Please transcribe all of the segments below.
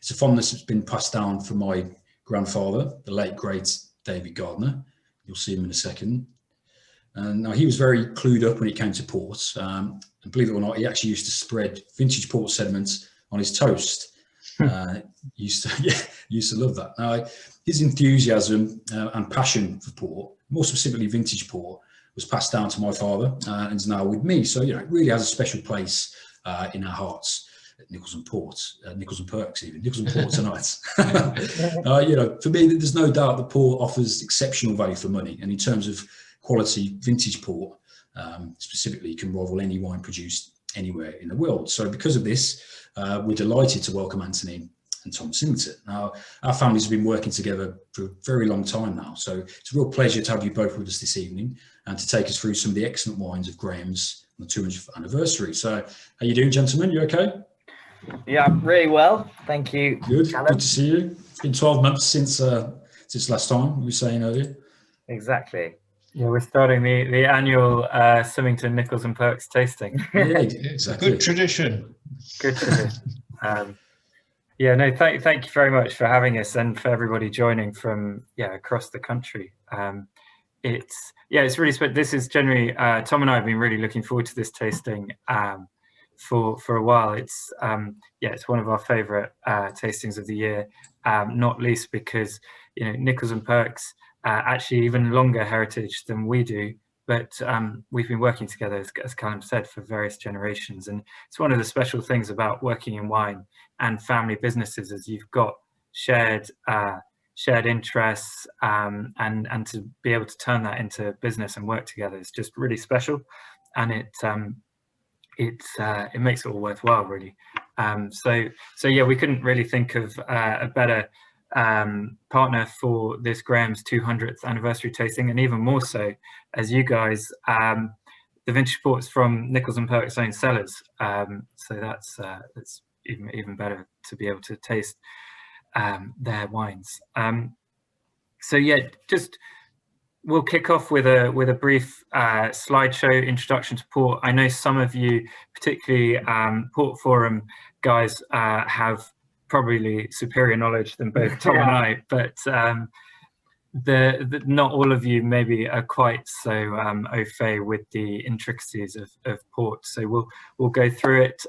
it's a fondness that's been passed down from my grandfather, the late great David Gardner. You'll see him in a second. And now he was very clued up when it came to ports. And believe it or not, he actually used to spread vintage port sediments on his toast. Used to love that. Now, his enthusiasm and passion for port, more specifically vintage port, was passed down to my father and is now with me. So, it really has a special place in our hearts at Nichols and Ports, Nichols and Perks even, Nichols and Port tonight. For me, there's no doubt that port offers exceptional value for money. And in terms of quality vintage port, specifically, can rival any wine produced anywhere in the world. So because of this, we're delighted to welcome Anthony and Tom Singleton. Now, our families have been working together for a very long time now, so it's a real pleasure to have you both with us this evening and to take us through some of the excellent wines of Graham's on the 200th anniversary. So how you doing, gentlemen? You okay? Yeah, really well. Thank you. Good. Callum. Good to see you. It's been 12 months since last time, we were saying earlier. Exactly. Yeah, we're starting the annual Symington Nichols and Perks tasting. Yeah, exactly. Good tradition. Good tradition. Thank you very much for having us and for everybody joining from across the country. It's really special. This is generally Tom and I have been really looking forward to this tasting for a while. It's one of our favourite tastings of the year, not least because Nichols and Perks actually even longer heritage than we do, but we've been working together, as Callum said, for various generations. And it's one of the special things about working in wine and family businesses, is you've got shared interests, and to be able to turn that into business and work together is just really special, and it makes it all worthwhile, really. We couldn't really think of a better partner for this Graham's 200th anniversary tasting, and even more so as you guys, the vintage ports from Nichols and Perks own cellars, so that's even better to be able to taste their wines. We'll kick off with a brief slideshow introduction to port. I know some of you, particularly Port Forum guys, have probably superior knowledge than both Tom and I, but not all of you maybe are quite so au fait with the intricacies of port. So we'll go through it.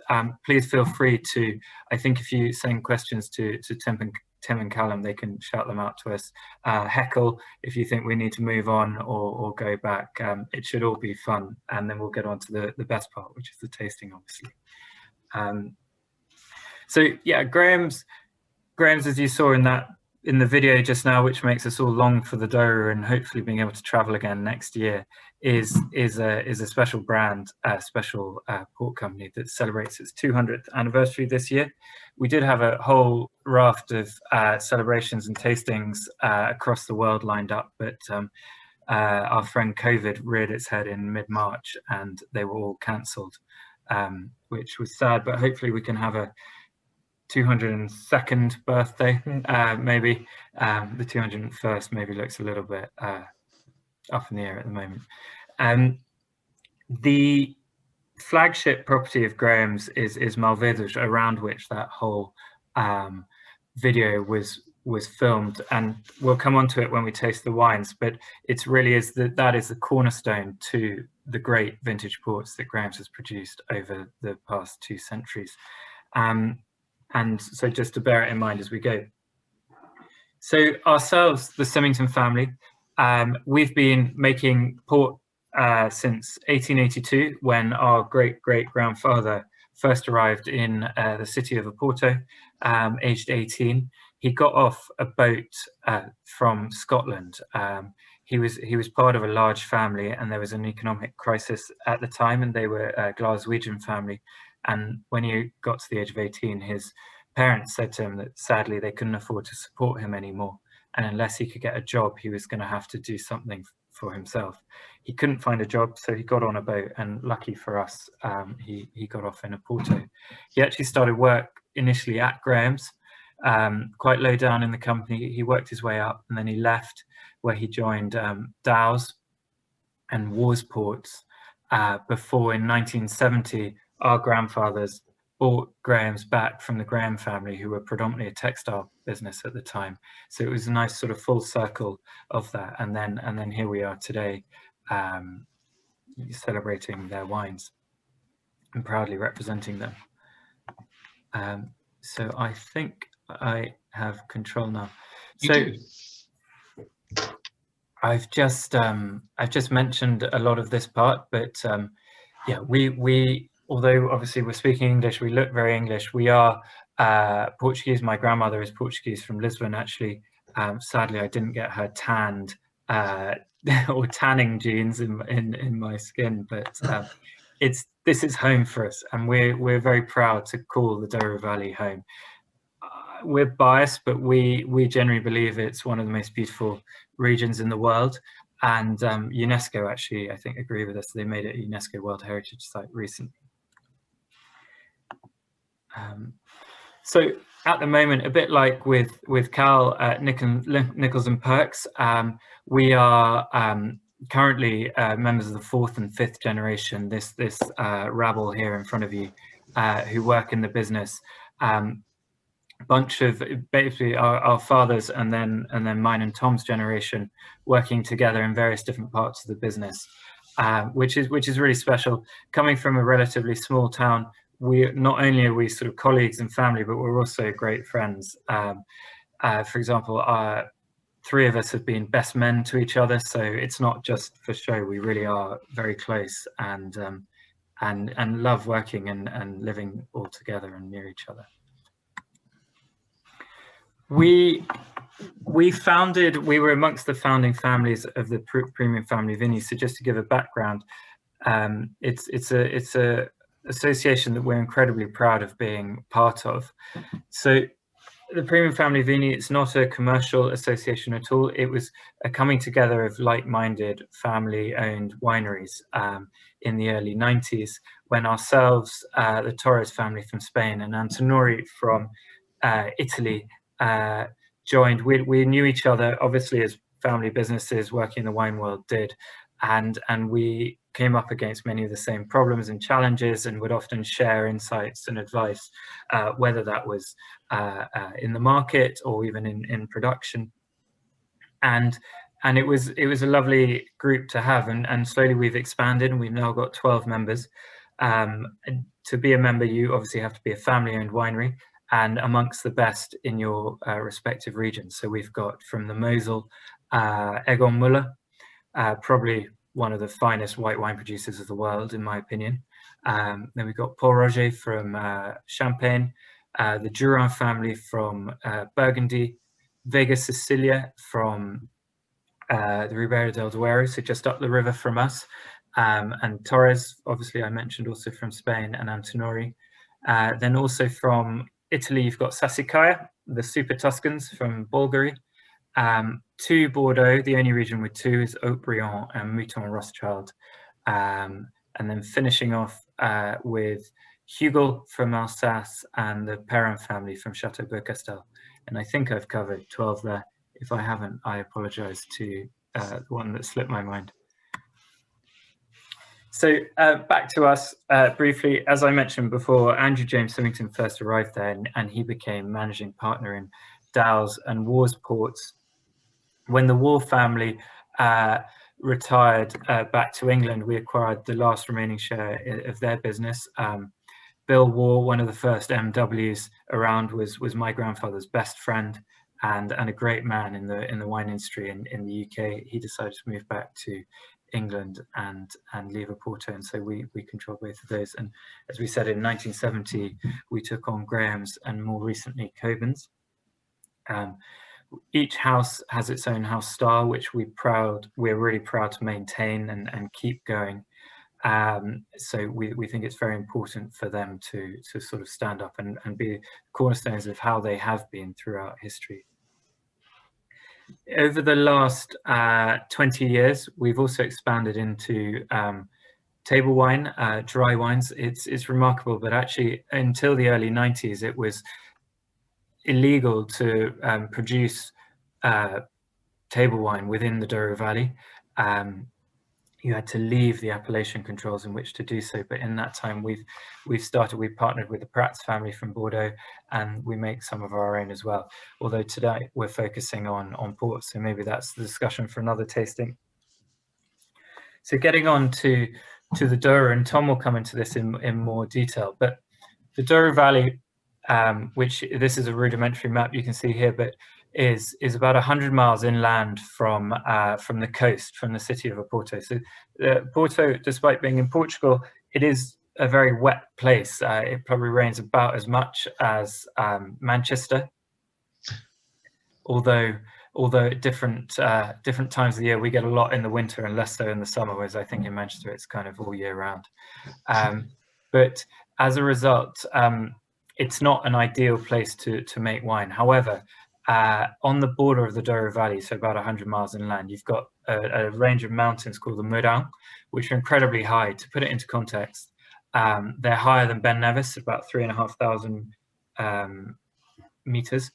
Please feel free to, I think if you send questions to Tim and Callum, they can shout them out to us. Heckle if you think we need to move on or go back. It should all be fun, and then we'll get on to the best part, which is the tasting, obviously. Graham's, as you saw in the video just now, which makes us all long for the Douro and hopefully being able to travel again next year, is a special brand, special port company that celebrates its 200th anniversary this year. We did have a whole raft of celebrations and tastings across the world lined up, but our friend COVID reared its head in mid-March and they were all cancelled, which was sad, but hopefully we can have a 202nd birthday, maybe. The 201st maybe looks a little bit up in the air at the moment. The flagship property of Graham's is Malvezes, around which that whole video was filmed, and we'll come on to it when we taste the wines, but it's really that is the cornerstone to the great vintage ports that Graham's has produced over the past 2 centuries. And so just to bear it in mind as we go. So ourselves, the Symington family, we've been making port since 1882, when our great-great-grandfather first arrived in the city of Oporto, aged 18. He got off a boat from Scotland. He was part of a large family, and there was an economic crisis at the time, and they were a Glaswegian family. And when he got to the age of 18, his parents said to him that sadly they couldn't afford to support him anymore, and unless he could get a job, he was going to have to do something for himself. He couldn't find a job, so he got on a boat, and lucky for us, he got off in Oporto. He actually started work initially at Graham's, quite low down in the company. He worked his way up, and then he left, where he joined Dow's and Worsport, before in 1970 our grandfathers bought Graham's back from the Graham family, who were predominantly a textile business at the time. So it was a nice sort of full circle of that. And then here we are today, celebrating their wines and proudly representing them. So I think I have control now. I've just mentioned a lot of this part, but yeah, we although obviously we're speaking English, we look very English. We are Portuguese. My grandmother is Portuguese from Lisbon, actually. Sadly, I didn't get her tanned or tanning genes in my skin, but this is home for us, and we're very proud to call the Douro Valley home. We're biased, but we generally believe it's one of the most beautiful regions in the world, and UNESCO actually, I think, agree with us. They made it a UNESCO World Heritage Site recently. So at the moment, a bit like with Cal, Nichols and Perks, we are currently members of the 4th and 5th generation. This rabble here in front of you, who work in the business. Bunch of basically our fathers and then mine and Tom's generation working together in various different parts of the business, which is really special. Coming from a relatively small town, we not only are we sort of colleagues and family, but we're also great friends. For example, 3 of us have been best men to each other, so it's not just for show. We really are very close and love working and living all together and near each other. We were amongst the founding families of the Premium Family Vinis. So just to give a background, it's a association that we're incredibly proud of being part of. So the Premium Family Vini, it's not a commercial association at all. It was a coming together of like-minded family-owned wineries in the early 90s, when ourselves, the Torres family from Spain and Antinori from Italy, joined. We knew each other obviously as family businesses working in the wine world did, and we came up against many of the same problems and challenges, and would often share insights and advice, whether that was in the market or even in production. And it was a lovely group to have, and slowly we've expanded, and we've now got 12 members. To be a member, you obviously have to be a family-owned winery and amongst the best in your respective regions. So we've got from the Mosel, Egon Müller, probably one of the finest white wine producers of the world, in my opinion. Then we've got Paul Roger from Champagne, the Duran family from Burgundy, Vega Sicilia from the Ribera del Duero, so just up the river from us, and Torres, obviously I mentioned, also from Spain, and Antinori. Then also from Italy, you've got Sassicaia, the Super Tuscans from Bulgari. 2 Bordeaux, the only region with 2 is Haut-Brion and Mouton Rothschild. And then finishing off with Hugel from Alsace and the Perrin family from Chateau Beaucastel. And I think I've covered 12 there. If I haven't, I apologize to the one that slipped my mind. So back to us briefly. As I mentioned before, Andrew James Symington first arrived there, and he became managing partner in Dow's and War's Ports. When the War family retired back to England, we acquired the last remaining share of their business. Bill War, one of the first MWs around, was my grandfather's best friend and a great man in the wine industry in the UK. He decided to move back to England and leave Oporto, and so we control both of those. And as we said, in 1970 we took on Graham's and more recently Coburn's. Each house has its own house style, which we're really proud to maintain and keep going. So we think it's very important for them to sort of stand up and be cornerstones of how they have been throughout history. Over the last 20 years, we've also expanded into table wine, dry wines. It's remarkable, but actually until the early 90s, it was illegal to produce table wine within the Douro Valley. you had to leave the appellation controls in which to do so. But in that time, we've partnered with the Prats family from Bordeaux, and we make some of our own as well. Although today we're focusing on port, so maybe that's the discussion for another tasting. So getting on to the Douro, and Tom will come into this in more detail, but the Douro Valley, which this is a rudimentary map you can see here, but is about 100 miles inland from the coast, from the city of Oporto. So Porto, despite being in Portugal, it is a very wet place. It probably rains about as much as Manchester, although at different times of the year we get a lot in the winter and less so in the summer, whereas I think in Manchester it's kind of all year round. But as a result, it's not an ideal place to make wine. However, on the border of the Douro Valley, so about 100 miles inland, you've got a range of mountains called the Mourão, which are incredibly high. To put it into context, they're higher than Ben Nevis, about 3,500 meters.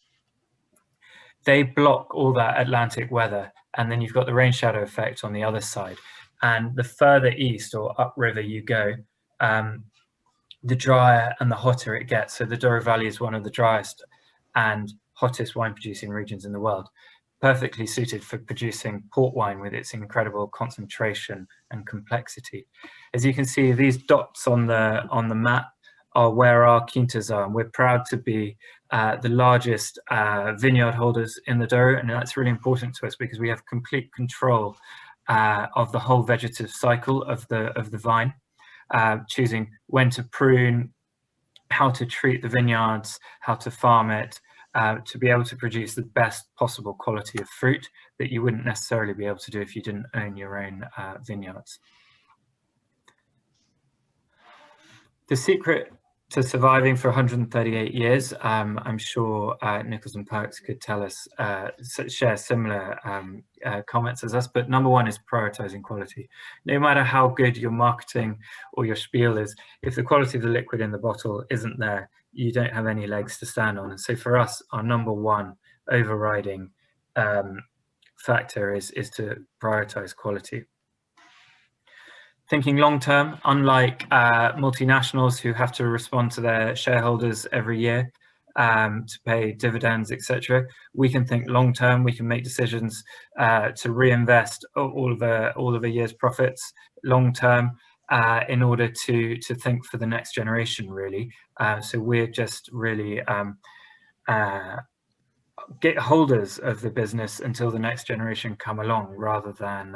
They block all that Atlantic weather, and then you've got the rain shadow effect on the other side. And the further east or upriver you go, the drier and the hotter it gets. So the Douro Valley is one of the driest and hottest wine producing regions in the world, perfectly suited for producing port wine with its incredible concentration and complexity. As you can see, these dots on the map are where our quintas are, and we're proud to be the largest vineyard holders in the Douro, and that's really important to us because we have complete control of the whole vegetative cycle of the vine, choosing when to prune, how to treat the vineyards, how to farm it, to be able to produce the best possible quality of fruit that you wouldn't necessarily be able to do if you didn't own your own vineyards. The secret to surviving for 138 years, I'm sure Nichols and Perks could tell us, share similar comments as us, but number one is prioritizing quality. No matter how good your marketing or your spiel is, if the quality of the liquid in the bottle isn't there, you don't have any legs to stand on. And so for us, our number one overriding factor is to prioritize quality. Thinking long term, unlike multinationals who have to respond to their shareholders every year to pay dividends, etc., we can think long term. We can make decisions to reinvest all of a year's profits long term in order to think for the next generation, really. So we're just really get holders of the business until the next generation come along, rather than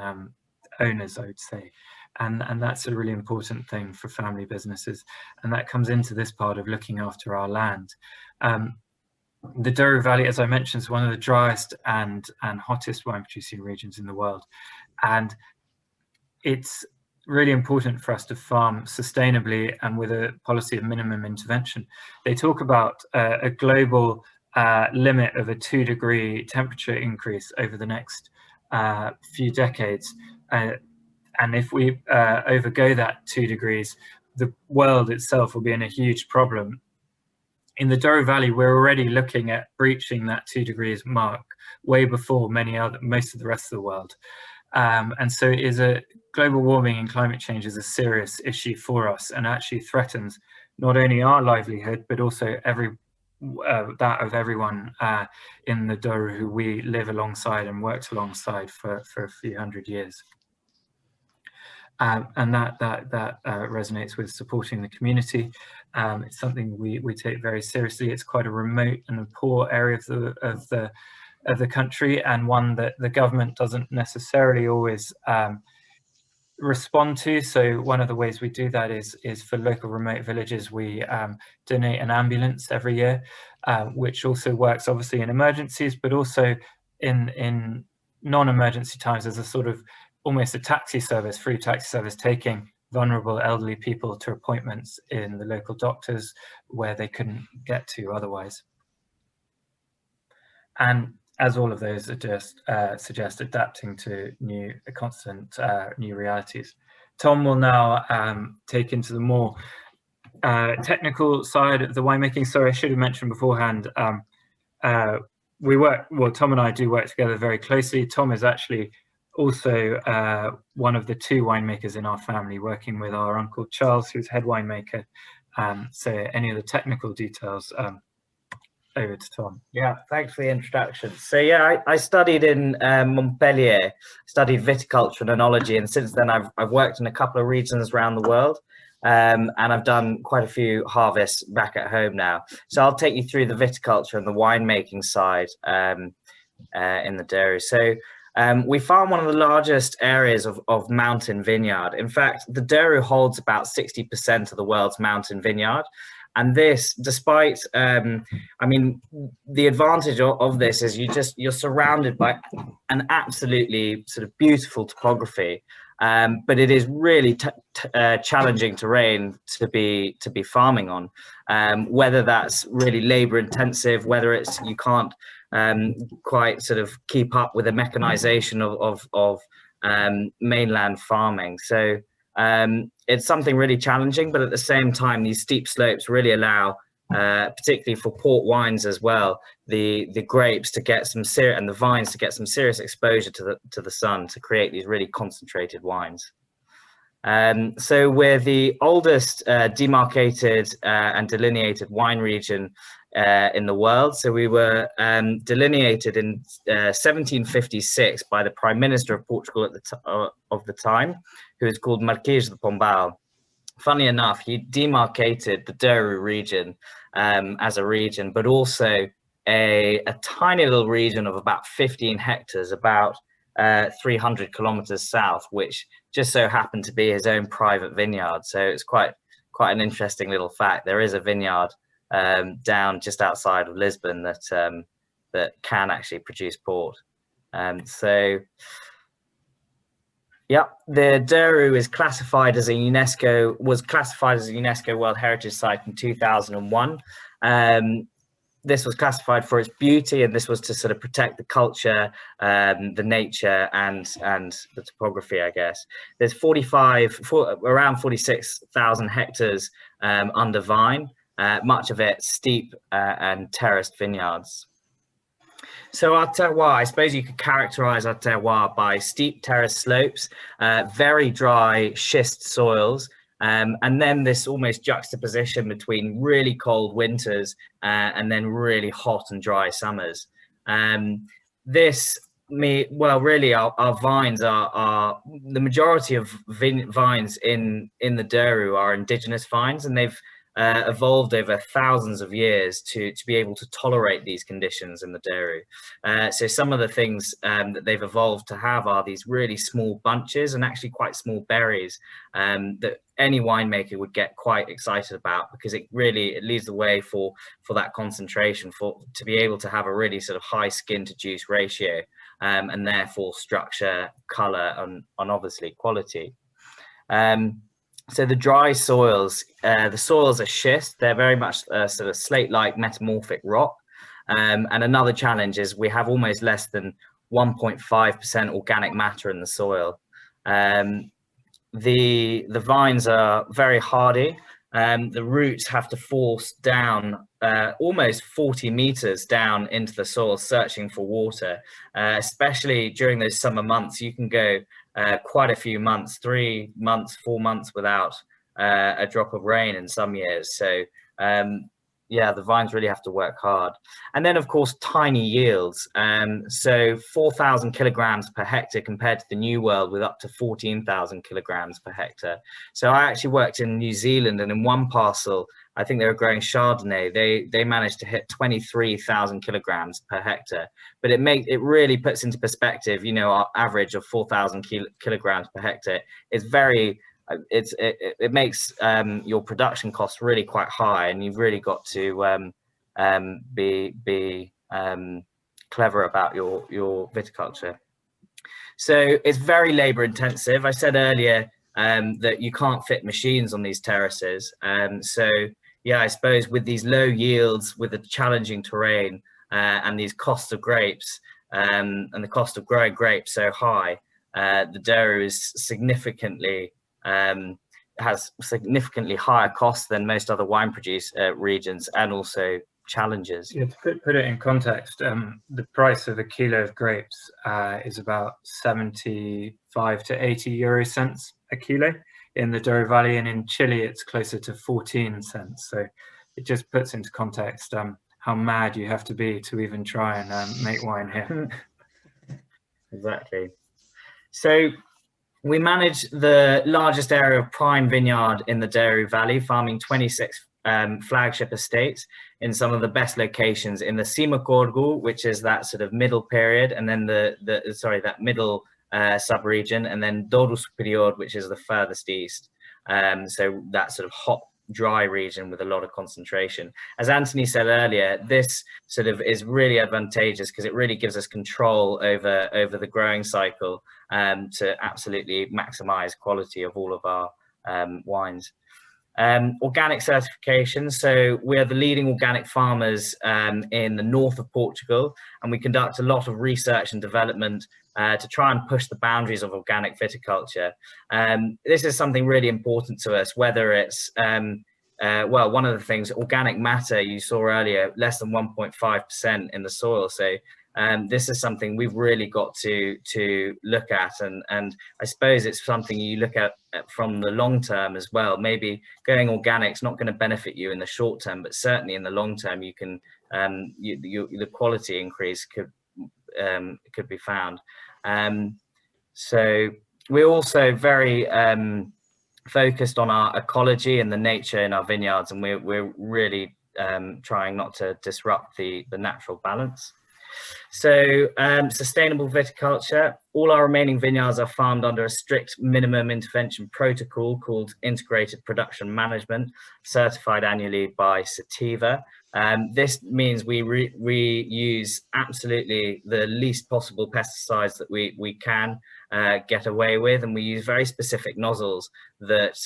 owners, I would say. And that's a really important thing for family businesses. And that comes into this part of looking after our land. The Douro Valley, as I mentioned, is one of the driest and hottest wine producing regions in the world. And it's really important for us to farm sustainably and with a policy of minimum intervention. They talk about a global limit of a 2-degree temperature increase over the next few decades. And if we overgo that 2 degrees, the world itself will be in a huge problem. In the Douro Valley, we're already looking at breaching that 2 degrees mark way before most of the rest of the world. And so global warming and climate change is a serious issue for us, and actually threatens not only our livelihood, but also that of everyone in the Douro who we live alongside and worked alongside for a few hundred years. And that resonates with supporting the community. It's something we take very seriously. It's quite a remote and a poor area of the country, and one that the government doesn't necessarily always respond to. So one of the ways we do that is for local remote villages, we donate an ambulance every year, which also works obviously in emergencies, but also in non-emergency times as a sort of almost a taxi service, free taxi service, taking vulnerable elderly people to appointments in the local doctors where they couldn't get to otherwise. And as all of those are just suggest, adapting to constant new realities. Tom will now take into the more technical side of the winemaking. Sorry, I should have mentioned beforehand, Tom and I do work together very closely. Tom is actually also one of the 2 winemakers in our family, working with our uncle Charles, who's head winemaker. So any of the technical details, over to Tom. Yeah, thanks for the introduction. So yeah, I studied in Montpellier, studied viticulture and enology, and since then I've worked in a couple of regions around the world, and I've done quite a few harvests back at home now. So I'll take you through the viticulture and the winemaking side in the Douro. So we farm one of the largest areas of mountain vineyard. In fact, the Douro holds about 60% of the world's mountain vineyard. And this, despite, I mean, the advantage of this is you're surrounded by an absolutely sort of beautiful topography, but it is really challenging terrain to be farming on. Whether that's really labor intensive, whether it's you can't quite sort of keep up with the mechanization of mainland farming. So it's something really challenging, but at the same time, these steep slopes really allow, particularly for port wines as well, the grapes to get some serious, and the vines to get some serious exposure to the sun to create these really concentrated wines. So we're the oldest demarcated and delineated wine region in the world. So we were delineated in 1756 by the Prime Minister of Portugal of the time, who is called Marquês de Pombal. Funnily enough, he demarcated the Douro region as a region, but also a tiny little region of about 15 hectares, about 300 kilometers south, which just so happened to be his own private vineyard. So it's quite an interesting little fact. There is a vineyard down just outside of Lisbon that can actually produce port. So yeah, the Douro is classified as was classified as a UNESCO World Heritage Site in 2001. This was classified for its beauty, and this was to sort of protect the culture, the nature, and the topography, I guess. There's around 46,000 hectares under vine, much of it steep and terraced vineyards. So our terroir, I suppose you could characterize our terroir by steep terrace slopes, very dry schist soils, and then this almost juxtaposition between really cold winters and then really hot and dry summers. Really our vines are the majority of vines in the Douro are indigenous vines, and they've evolved over thousands of years to be able to tolerate these conditions in the Douro. So some of the things that they've evolved to have are these really small bunches and actually quite small berries that any winemaker would get quite excited about, because it leads the way for that concentration, to be able to have a really sort of high skin to juice ratio, and therefore structure, color, and obviously quality. So the dry soils, the soils are schist. They're very much sort of slate-like metamorphic rock. And another challenge is we have almost less than 1.5% organic matter in the soil. The vines are very hardy. The roots have to force down almost 40 meters down into the soil, searching for water. Especially during those summer months, you can go quite a few months, 3 months, 4 months without a drop of rain in some years. So yeah, the vines really have to work hard. And then of course, tiny yields. So 4,000 kilograms per hectare compared to the New World with up to 14,000 kilograms per hectare. So I actually worked in New Zealand, and in one parcel, I think they were growing Chardonnay. They managed to hit 23,000 kilograms per hectare. But it really puts into perspective, you know, our average of 4,000 kilograms per hectare is very. It makes your production costs really quite high, and you've really got to be clever about your viticulture. So it's very labor intensive. I said earlier that you can't fit machines on these terraces. So yeah, I suppose with these low yields, with the challenging terrain, and these costs of grapes, and the cost of growing grapes so high, the Douro is has significantly higher costs than most other wine regions, and also challenges. Yeah, to put it in context, the price of a kilo of grapes is about 75 to 80 euro cents a kilo in the Douro Valley, and in Chile it's closer to 14 cents. So it just puts into context how mad you have to be to even try and make wine here. Exactly. So we manage the largest area of prime vineyard in the Douro Valley, farming 26 flagship estates in some of the best locations in the Cima Corgu, which is that sort of middle period, and then that middle sub-region, and then Douro Superior, which is the furthest east. So that sort of hot, dry region with a lot of concentration. As Anthony said earlier, this sort of is really advantageous because it really gives us control over the growing cycle to absolutely maximize quality of all of our wines. Organic certification. So we are the leading organic farmers in the north of Portugal, and we conduct a lot of research and development to try and push the boundaries of organic viticulture. This is something really important to us, whether it's, well, one of the things, organic matter, you saw earlier, less than 1.5% in the soil. So this is something we've really got to look at, and I suppose it's something you look at from the long term as well. Maybe going organic is not going to benefit you in the short term, but certainly in the long term, you can the quality increase could be found. So we're also very focused on our ecology and the nature in our vineyards, and we're really trying not to disrupt the natural balance. So sustainable viticulture. All our remaining vineyards are farmed under a strict minimum intervention protocol called Integrated Production Management, certified annually by Sativa. This means we use absolutely the least possible pesticides that we can get away with, and we use very specific nozzles that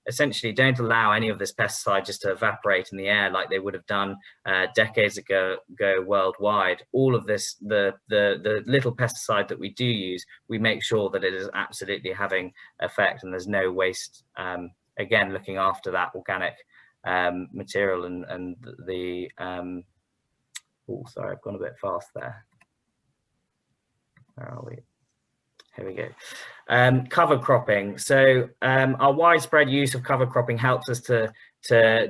essentially don't allow any of this pesticide just to evaporate in the air like they would have done decades ago worldwide. All of this, the little pesticide that we do use, we make sure that it is absolutely having effect and there's no waste. Again, looking after that organic material and the oh, sorry, I've gone a bit fast there. Where are we? Here we go. Cover cropping. So our widespread use of cover cropping helps us to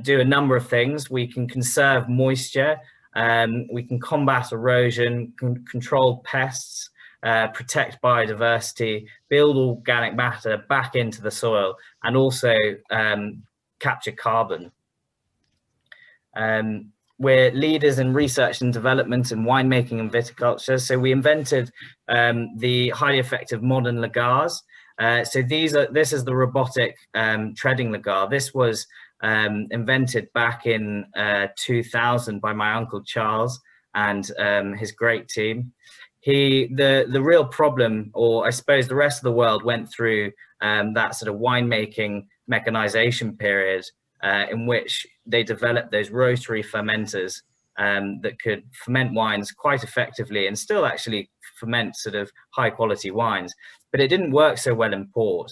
do a number of things. We can conserve moisture, we can combat erosion, control pests, protect biodiversity, build organic matter back into the soil, and also capture carbon. We're leaders in research and development in winemaking and viticulture. So we invented the highly effective modern lagars. So this is the robotic treading lagar. This was invented back in 2000 by my uncle Charles and his great team. The real problem, or I suppose the rest of the world went through that sort of winemaking mechanization period in which they developed those rotary fermenters that could ferment wines quite effectively and still actually ferment sort of high quality wines. But it didn't work so well in port.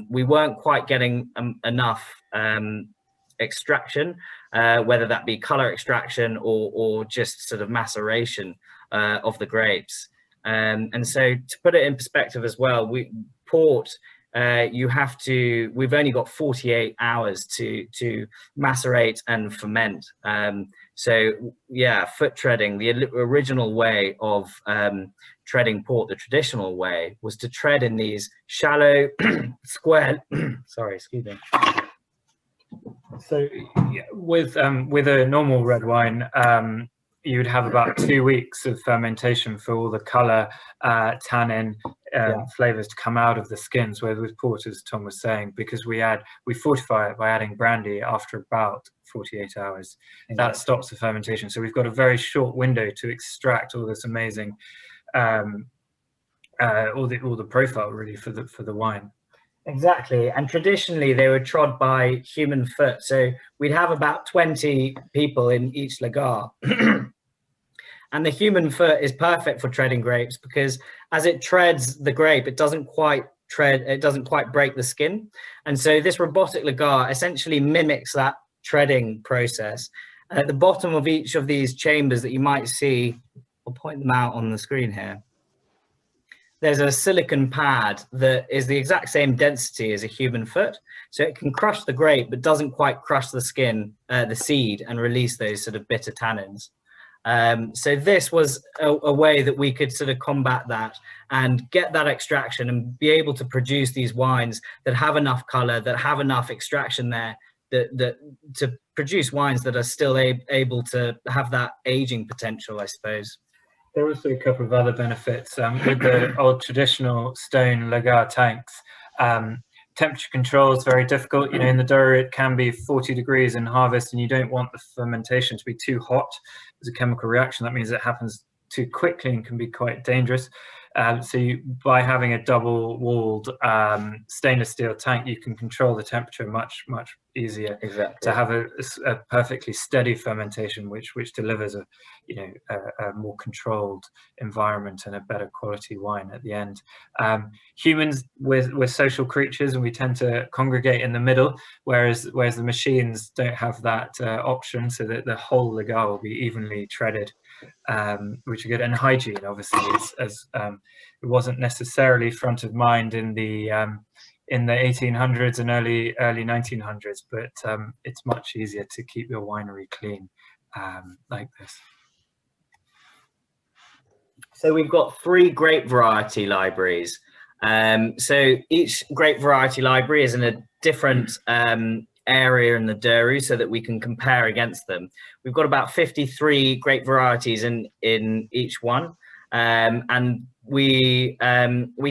We weren't quite getting enough extraction, whether that be color extraction or just sort of maceration of the grapes. And so to put it in perspective as well, port, we've only got 48 hours to macerate and ferment. So yeah, foot treading, the original way of treading port, the traditional way, was to tread in these shallow, square, sorry, excuse me. So yeah, with a normal red wine, you would have about 2 weeks of fermentation for all the color, tannin, flavors to come out of the skins. Whereas with port, as Tom was saying, because we fortify it by adding brandy after about 48 hours. Exactly. That stops the fermentation. So we've got a very short window to extract all this amazing, all the profile really for the wine. Exactly, and traditionally they were trod by human foot. So we'd have about 20 people in each lagar. And the human foot is perfect for treading grapes because as it treads the grape, it doesn't quite break the skin. And so this robotic lagar essentially mimics that treading process. At the bottom of each of these chambers that you might see, I'll point them out on the screen here. There's a silicon pad that is the exact same density as a human foot. So it can crush the grape, but doesn't quite crush the skin, the seed, and release those sort of bitter tannins. So this was a way that we could sort of combat that and get that extraction and be able to produce these wines that have enough color, that have enough extraction there, that to produce wines that are still able to have that aging potential, I suppose. There are also a couple of other benefits with the old traditional stone lagar tanks. Temperature control is very difficult. You know, in the Douro it can be 40 degrees in harvest, and you don't want the fermentation to be too hot. There's a chemical reaction. That means it happens too quickly and can be quite dangerous. By having a double-walled stainless steel tank, you can control the temperature much easier. Exactly. To have a perfectly steady fermentation, which delivers a more controlled environment and a better quality wine at the end. Humans, we're social creatures, and we tend to congregate in the middle, whereas the machines don't have that option, so that the whole lagar will be evenly treaded, which are good. And hygiene, obviously, as it wasn't necessarily front of mind in the 1800s and early 1900s, but it's much easier to keep your winery clean like this. So we've got 3 grape variety libraries. So each grape variety library is in a different area in the Douro, so that we can compare against them. We've got about 53 grape varieties in each one, and we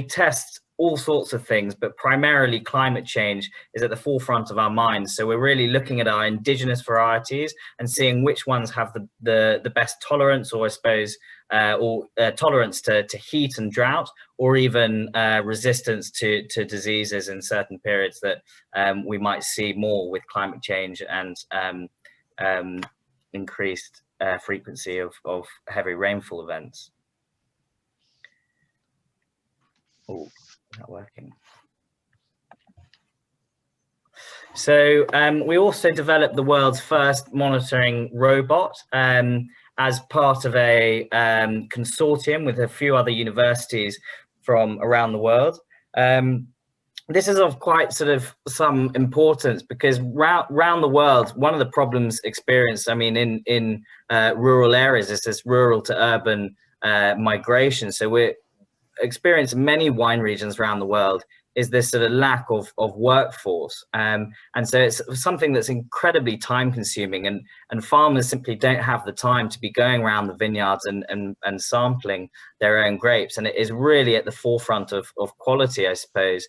test all sorts of things, but primarily climate change is at the forefront of our minds. So we're really looking at our indigenous varieties and seeing which ones have the best tolerance, or I suppose, tolerance to heat and drought, or even resistance to diseases in certain periods that we might see more with climate change and increased frequency of heavy rainfall events. Oh, not working. So we also developed the world's first monitoring robot as part of a consortium with a few other universities from around the world. This is of quite sort of some importance, because round the world, one of the problems experienced, I mean, in rural areas, is this rural to urban migration. So we're experiencing many wine regions around the world is this sort of lack of workforce. And so it's something that's incredibly time consuming, and farmers simply don't have the time to be going around the vineyards and sampling their own grapes. And it is really at the forefront of quality, I suppose,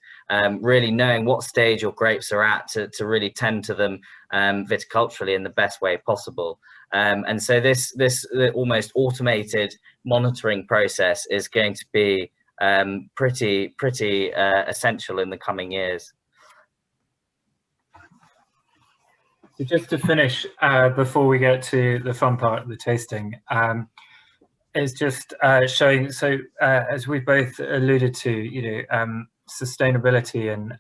really knowing what stage your grapes are at to really tend to them viticulturally in the best way possible. And so this almost automated monitoring process is going to be pretty essential in the coming years. So just to finish, before we get to the fun part of the tasting, is just showing. So as we both alluded to, you know, sustainability and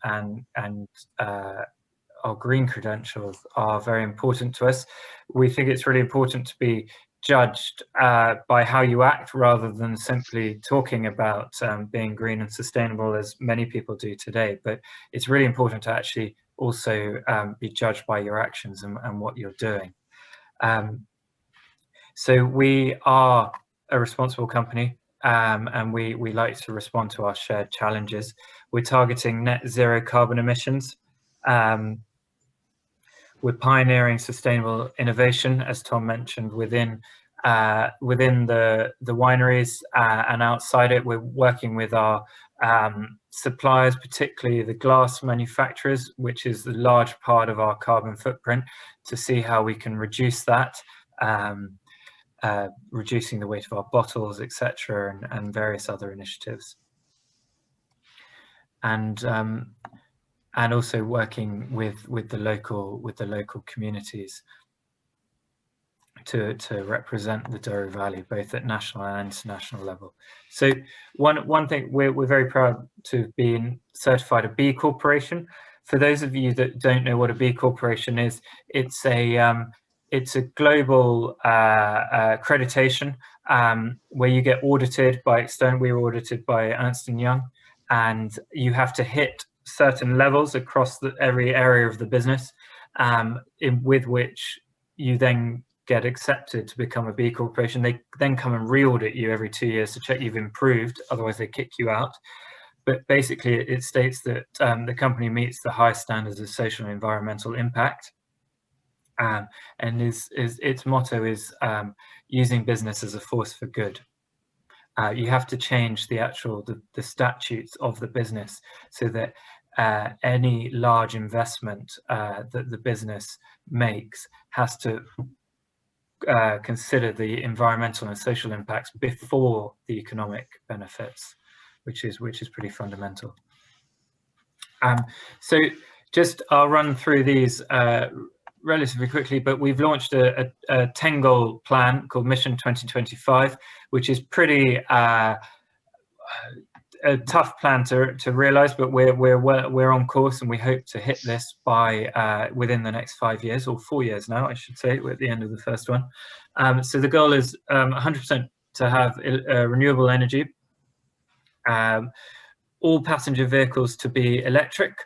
our green credentials are very important to us. We think it's really important to be judged by how you act, rather than simply talking about being green and sustainable, as many people do today. But it's really important to actually also be judged by your actions and what you're doing. So we are a responsible company, and we like to respond to our shared challenges. We're targeting net zero carbon emissions. We're pioneering sustainable innovation, as Tom mentioned, within the wineries and outside it. We're working with our suppliers, particularly the glass manufacturers, which is the large part of our carbon footprint, to see how we can reduce that, reducing the weight of our bottles, etc., and various other initiatives. And also working with the local communities to represent the Douro Valley, both at national and international level. So one thing, we're very proud to have been certified a B Corporation. For those of you that don't know what a B Corporation is, it's it's a global accreditation where you get audited by external. We were audited by Ernst & Young, and you have to hit certain levels across every area of the business, with which you then get accepted to become a B Corporation. They then come and re-audit you every 2 years to check you've improved, otherwise they kick you out. But basically it states that the company meets the high standards of social and environmental impact. And its motto is using business as a force for good. You have to change the statutes of the business so that any large investment that the business makes has to consider the environmental and social impacts before the economic benefits, which is pretty fundamental. So just I'll run through these relatively quickly, but we've launched a 10-goal plan called Mission 2025, which is pretty a tough plan to realize, but we're on course, and we hope to hit this by within the next 5 years, or 4 years now, I should say. We're at the end of the first one. So the goal is 100% to have renewable energy, all passenger vehicles to be electric.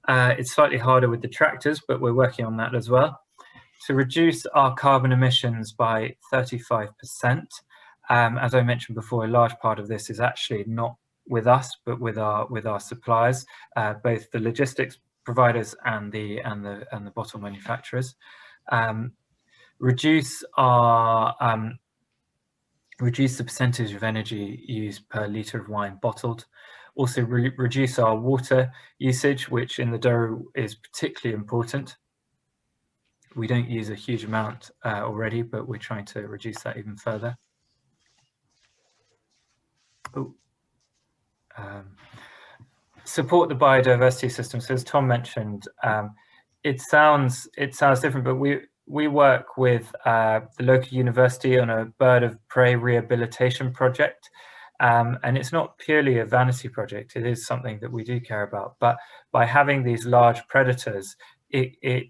It's slightly harder with the tractors, but we're working on that as well. To reduce our carbon emissions by 35%. As I mentioned before, a large part of this is actually not with us, but with our suppliers, both the logistics providers and the bottle manufacturers. Reduce the percentage of energy used per litre of wine bottled. Also reduce our water usage, which in the Douro is particularly important. We don't use a huge amount already, but we're trying to reduce that even further. Support the biodiversity system. So as Tom mentioned, it sounds different, but we work with the local university on a bird of prey rehabilitation project. And it's not purely a vanity project. It is something that we do care about. But by having these large predators, it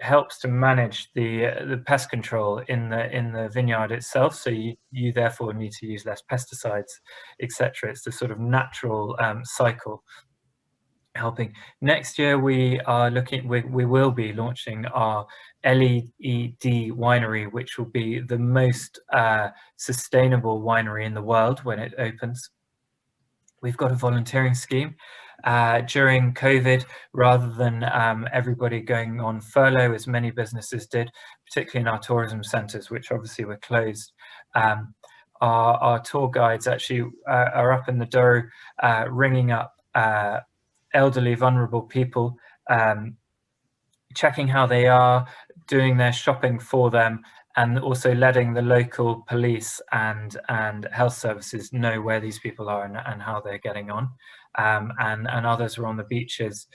helps to manage the pest control in the vineyard itself. So you therefore need to use less pesticides, etc. It's the sort of natural cycle helping. Next year we will be launching our LED winery, which will be the most sustainable winery in the world when it opens. We've got a volunteering scheme. During COVID, rather than everybody going on furlough, as many businesses did, particularly in our tourism centres, which obviously were closed, our tour guides actually are up in the Douro, ringing up elderly, vulnerable people, checking how they are, doing their shopping for them, and also letting the local police and health services know where these people are and how they're getting on. And others were on the beaches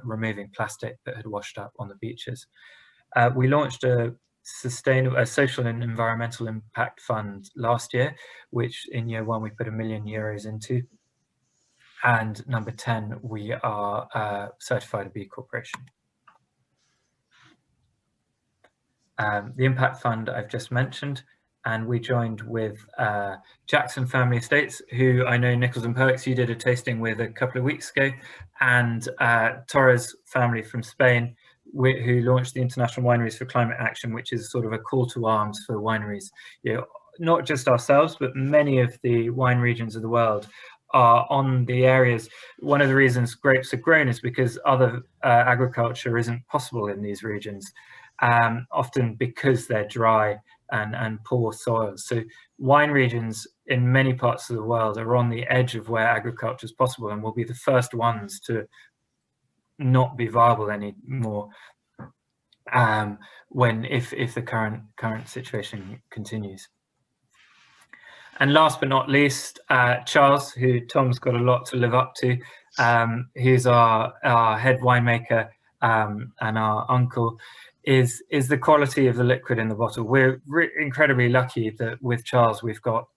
removing plastic that had washed up on the beaches. We launched a social and environmental impact fund last year, which in year one we put €1 million into. And number 10, we are certified a B Corporation. The Impact Fund I've just mentioned, and we joined with Jackson Family Estates, who I know Nichols and Poets, you did a tasting with a couple of weeks ago, and Torres family from Spain, who launched the International Wineries for Climate Action, which is sort of a call to arms for wineries. You know, not just ourselves, but many of the wine regions of the world are on the areas. One of the reasons grapes are grown is because other agriculture isn't possible in these regions. Often because they're dry and poor soils. So wine regions in many parts of the world are on the edge of where agriculture is possible and will be the first ones to not be viable anymore if the current situation continues. And last but not least, Charles, who Tom's got a lot to live up to, who's our head winemaker and our uncle, is the quality of the liquid in the bottle. We're incredibly lucky that with Charles we've got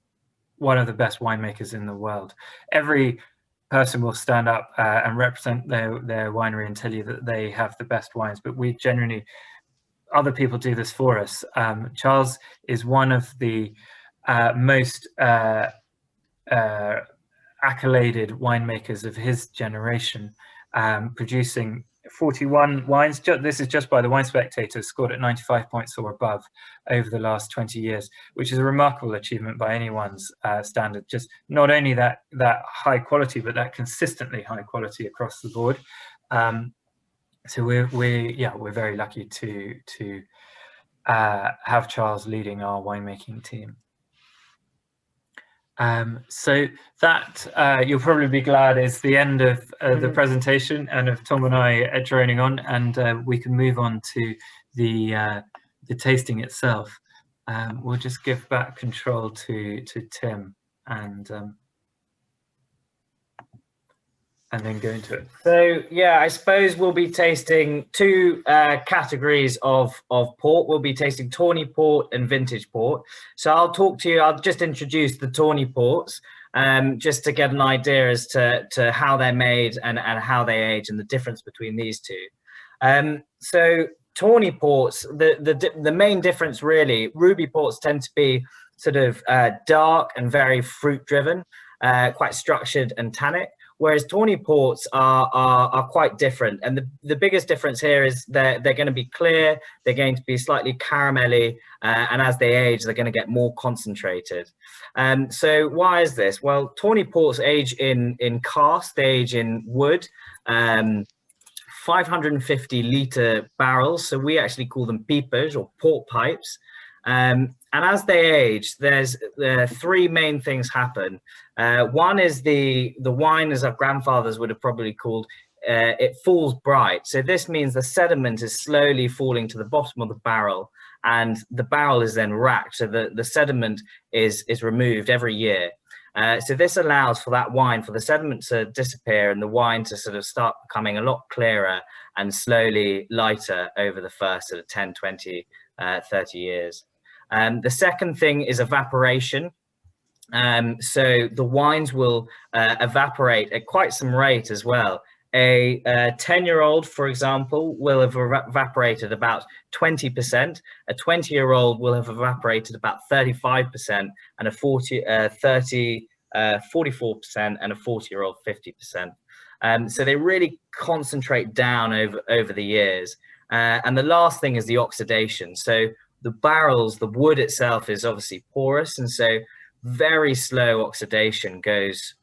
one of the best winemakers in the world. Every person will stand up and represent their winery and tell you that they have the best wines, but we genuinely other people do this for us. Charles is one of the most accoladed winemakers of his generation, producing 41 wines. This is just by the Wine Spectator, scored at 95 points or above over the last 20 years, which is a remarkable achievement by anyone's standard. Just not only that high quality, but that consistently high quality across the board. So we're very lucky to have Charles leading our winemaking team. So that you'll probably be glad is the end of the presentation and of Tom and I droning on, and we can move on to the tasting itself. We'll just give back control to Tim and then go into it. So yeah, I suppose we'll be tasting two categories of port. We'll be tasting tawny port and vintage port. So I'll just introduce the tawny ports, just to get an idea as to how they're made and how they age and the difference between these two. So tawny ports, the main difference really, ruby ports tend to be sort of dark and very fruit driven, quite structured and tannic. Whereas tawny ports are quite different, and the biggest difference here is they're going to be clear, they're going to be slightly caramelly, and as they age, they're going to get more concentrated. So why is this? Well, tawny ports age in cask, they age in wood, 550 litre barrels. So we actually call them pipes or port pipes. And as they age, there's three main things happen. One is the wine, as our grandfathers would have probably called, it falls bright. So this means the sediment is slowly falling to the bottom of the barrel, and the barrel is then racked. So the sediment is removed every year. So this allows for that wine, for the sediment to disappear and the wine to sort of start becoming a lot clearer and slowly lighter over the first sort of 10, 20, 30 years. The second thing is evaporation. So the wines will evaporate at quite some rate as well. A 10-year-old, for example, will have evaporated about 20%. A 20-year-old will have evaporated about 35%, and a 44%, and a 40-year-old 50%. So they really concentrate down over the years. And the last thing is the oxidation. So the barrels, the wood itself is obviously porous, and so very slow oxidation goes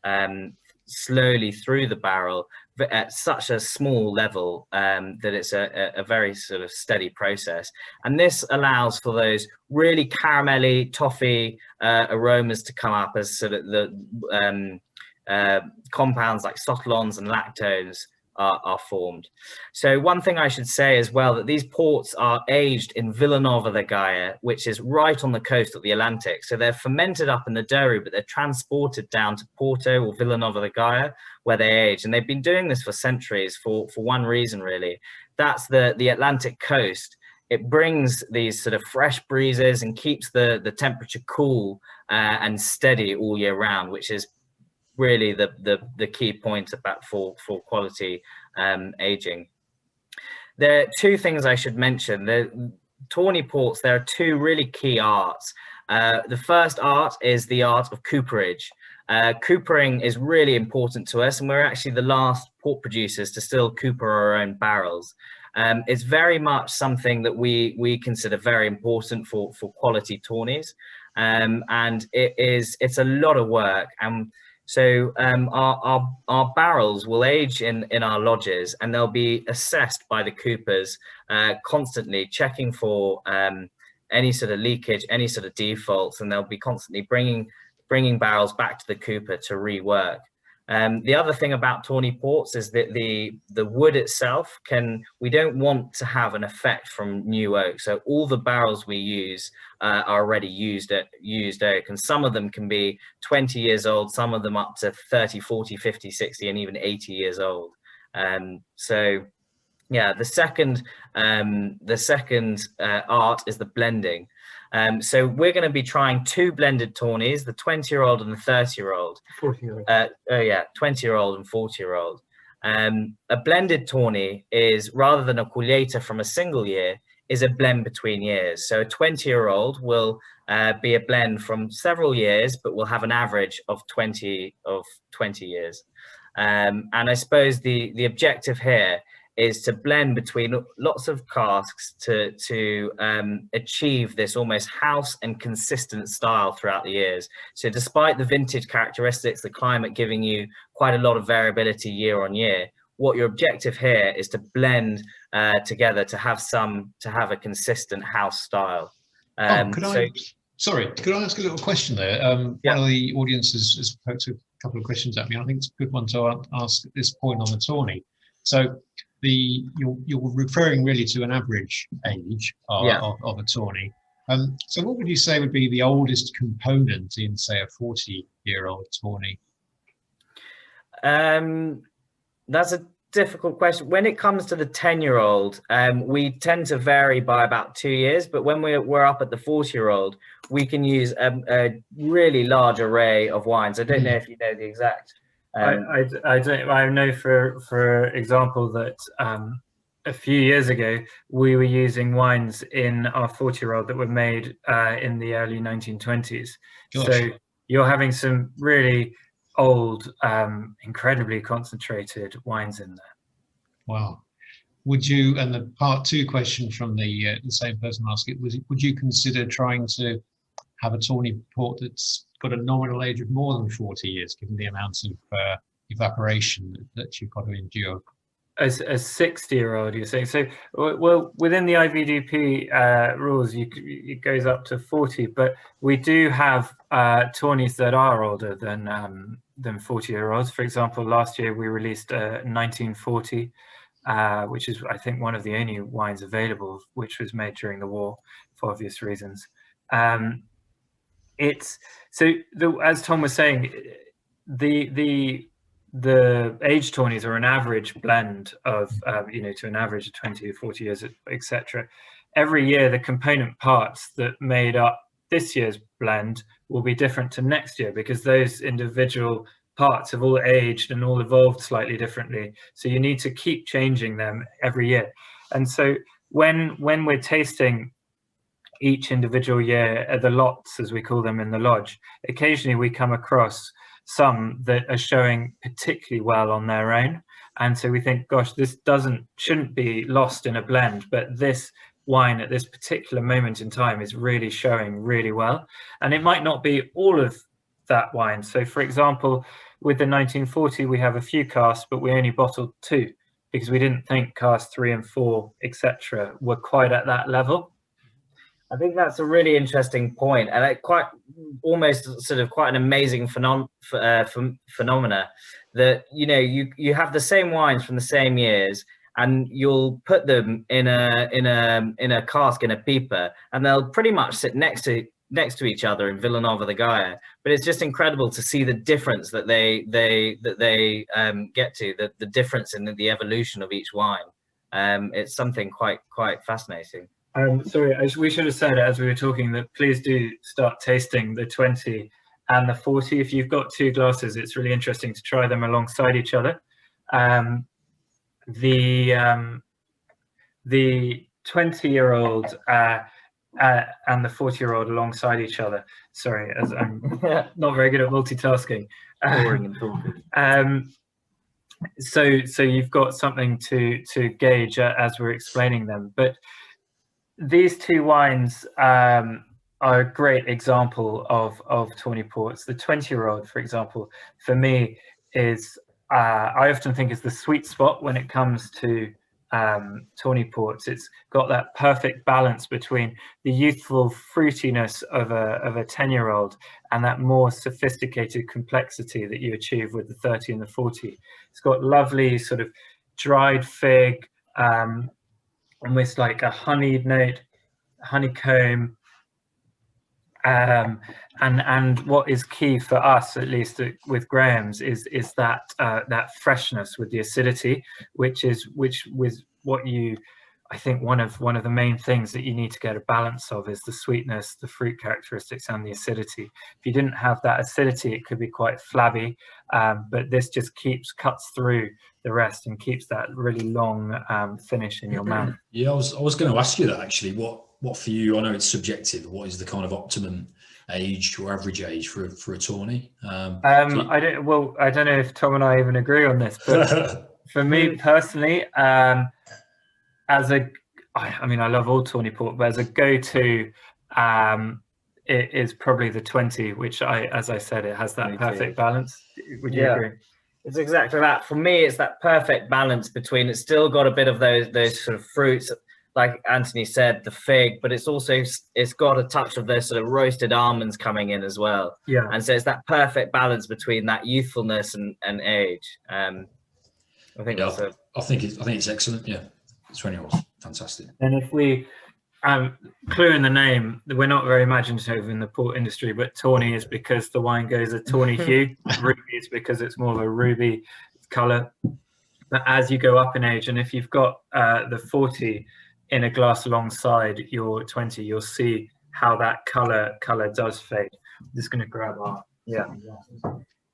slowly through the barrel at such a small level that it's a very sort of steady process. And this allows for those really caramelly, toffee aromas to come up as sort of the compounds like sotolons and lactones are formed. So one thing I should say as well, that these ports are aged in Villanova de Gaia, which is right on the coast of the Atlantic. So they're fermented up in the Douro, but they're transported down to Porto or Villanova de Gaia, where they age. And they've been doing this for centuries for one reason, really. That's the Atlantic coast. It brings these sort of fresh breezes and keeps the temperature cool and steady all year round, which is really the key point about for quality aging. There are two things I should mention. The tawny ports, there are two really key arts. The first art is the art of cooperage. Coopering is really important to us, and we're actually the last port producers to still cooper our own barrels. It's very much something that we consider very important for quality tawnies, and it's a lot of work. And so our barrels will age in our lodges, and they'll be assessed by the coopers, constantly checking for any sort of leakage, any sort of defaults, and they'll be constantly bringing barrels back to the cooper to rework. The other thing about tawny ports is that the wood itself we don't want to have an effect from new oak. So all the barrels we use are already used oak, and some of them can be 20 years old, some of them up to 30, 40, 50, 60, and even 80 years old. So yeah, the second art is the blending. So we're going to be trying two blended tawnies, the 20-year-old and the 30-year-old. 40-year-old. 20-year-old and 40-year-old. A blended tawny is, rather than a colheita from a single year, is a blend between years. So a 20-year-old will be a blend from several years, but will have an average of 20 years. And I suppose the objective here is to blend between lots of casks to achieve this almost house and consistent style throughout the years. So despite the vintage characteristics, the climate giving you quite a lot of variability year on year, what your objective here is to blend together to have a consistent house style. Could I ask a little question there? One of the audience has poked a couple of questions at me. I think it's a good one to ask at this point on the Tawny. So you're referring really to an average age of a Tawny. So what would you say would be the oldest component in, say, a 40-year-old Tawny? That's a difficult question. When it comes to the 10-year-old, we tend to vary by about 2 years, but when we're up at the 40-year-old, we can use a really large array of wines. I don't know if you know the exact. I don't. I know, for example, that a few years ago we were using wines in our 40-year-old that were made in the early 1920s. Gosh. So you're having some really old, incredibly concentrated wines in there. Wow. Would you, and the part 2 question from the same person asked it, would you consider trying to have a Tawny port that's got a nominal age of more than 40 years, given the amount of evaporation that you've got to endure? As a 60-year-old, you're saying? So, well, within the IVDP rules, it goes up to 40, but we do have Tawnies that are older than 40-year-olds. For example, last year we released a 1940, which is, I think, one of the only wines available, which was made during the war for obvious reasons. As Tom was saying, the age Tawnies are an average blend of to an average of 20 or 40 years, etc. Every year the component parts that made up this year's blend will be different to next year, because those individual parts have all aged and all evolved slightly differently, so you need to keep changing them every year. And so when we're tasting each individual year, the lots, as we call them in the lodge, occasionally we come across some that are showing particularly well on their own, and so we think, gosh, this shouldn't be lost in a blend, but this wine at this particular moment in time is really showing really well. And it might not be all of that wine. So for example, with the 1940 we have a few casks, but we only bottled 2 because we didn't think cask 3 and 4, etc., were quite at that level. I think that's a really interesting point, and quite an amazing phenomena that you have the same wines from the same years, and you'll put them in a cask, in a pipa, and they'll pretty much sit next to each other in Vilanova de Gaia. But it's just incredible to see the difference that they get to, the difference in the evolution of each wine. It's something quite fascinating. Sorry, we should have said, as we were talking, that please do start tasting the 20 and the 40. If you've got 2 glasses, it's really interesting to try them alongside each other. The 20-year-old and the 40-year-old alongside each other. Sorry, as I'm not very good at multitasking. Boring and talking. So you've got something to gauge as we're explaining them. But these 2 wines are a great example of Tawny ports. The 20-year-old, for example, for me is, I often think, is the sweet spot when it comes to Tawny ports. It's got that perfect balance between the youthful fruitiness of a 10-year-old and that more sophisticated complexity that you achieve with the 30 and the 40. It's got lovely sort of dried fig, almost like a honeyed note, honeycomb, and what is key for us, at least with Graham's, is that that freshness with the acidity, which with what you I think one of the main things that you need to get a balance of is the sweetness, the fruit characteristics, and the acidity. If you didn't have that acidity, it could be quite flabby, but this just cuts through the rest and keeps that really long finish in your mouth. Yeah, I was going to ask you that actually. What for you? I know it's subjective. What is the kind of optimum age or average age for a tawny? I don't know if Tom and I even agree on this, but for me personally, I love all tawny port, but as a go-to, it is probably the 20, which as I said, it has that perfect balance. Would you agree? It's exactly that. For me, it's that perfect balance between, it's still got a bit of those sort of fruits, like Anthony said, the fig, but it's got a touch of those sort of roasted almonds coming in as well. Yeah. And so it's that perfect balance between that youthfulness and age. I think it's excellent. Yeah. 20 years, fantastic. And if we clue in the name, we're not very imaginative in the port industry, but tawny is because the wine goes a tawny hue. Ruby is because it's more of a ruby color. But as you go up in age, and if you've got the 40 in a glass alongside your 20, you'll see how that color does fade. I'm just going to grab our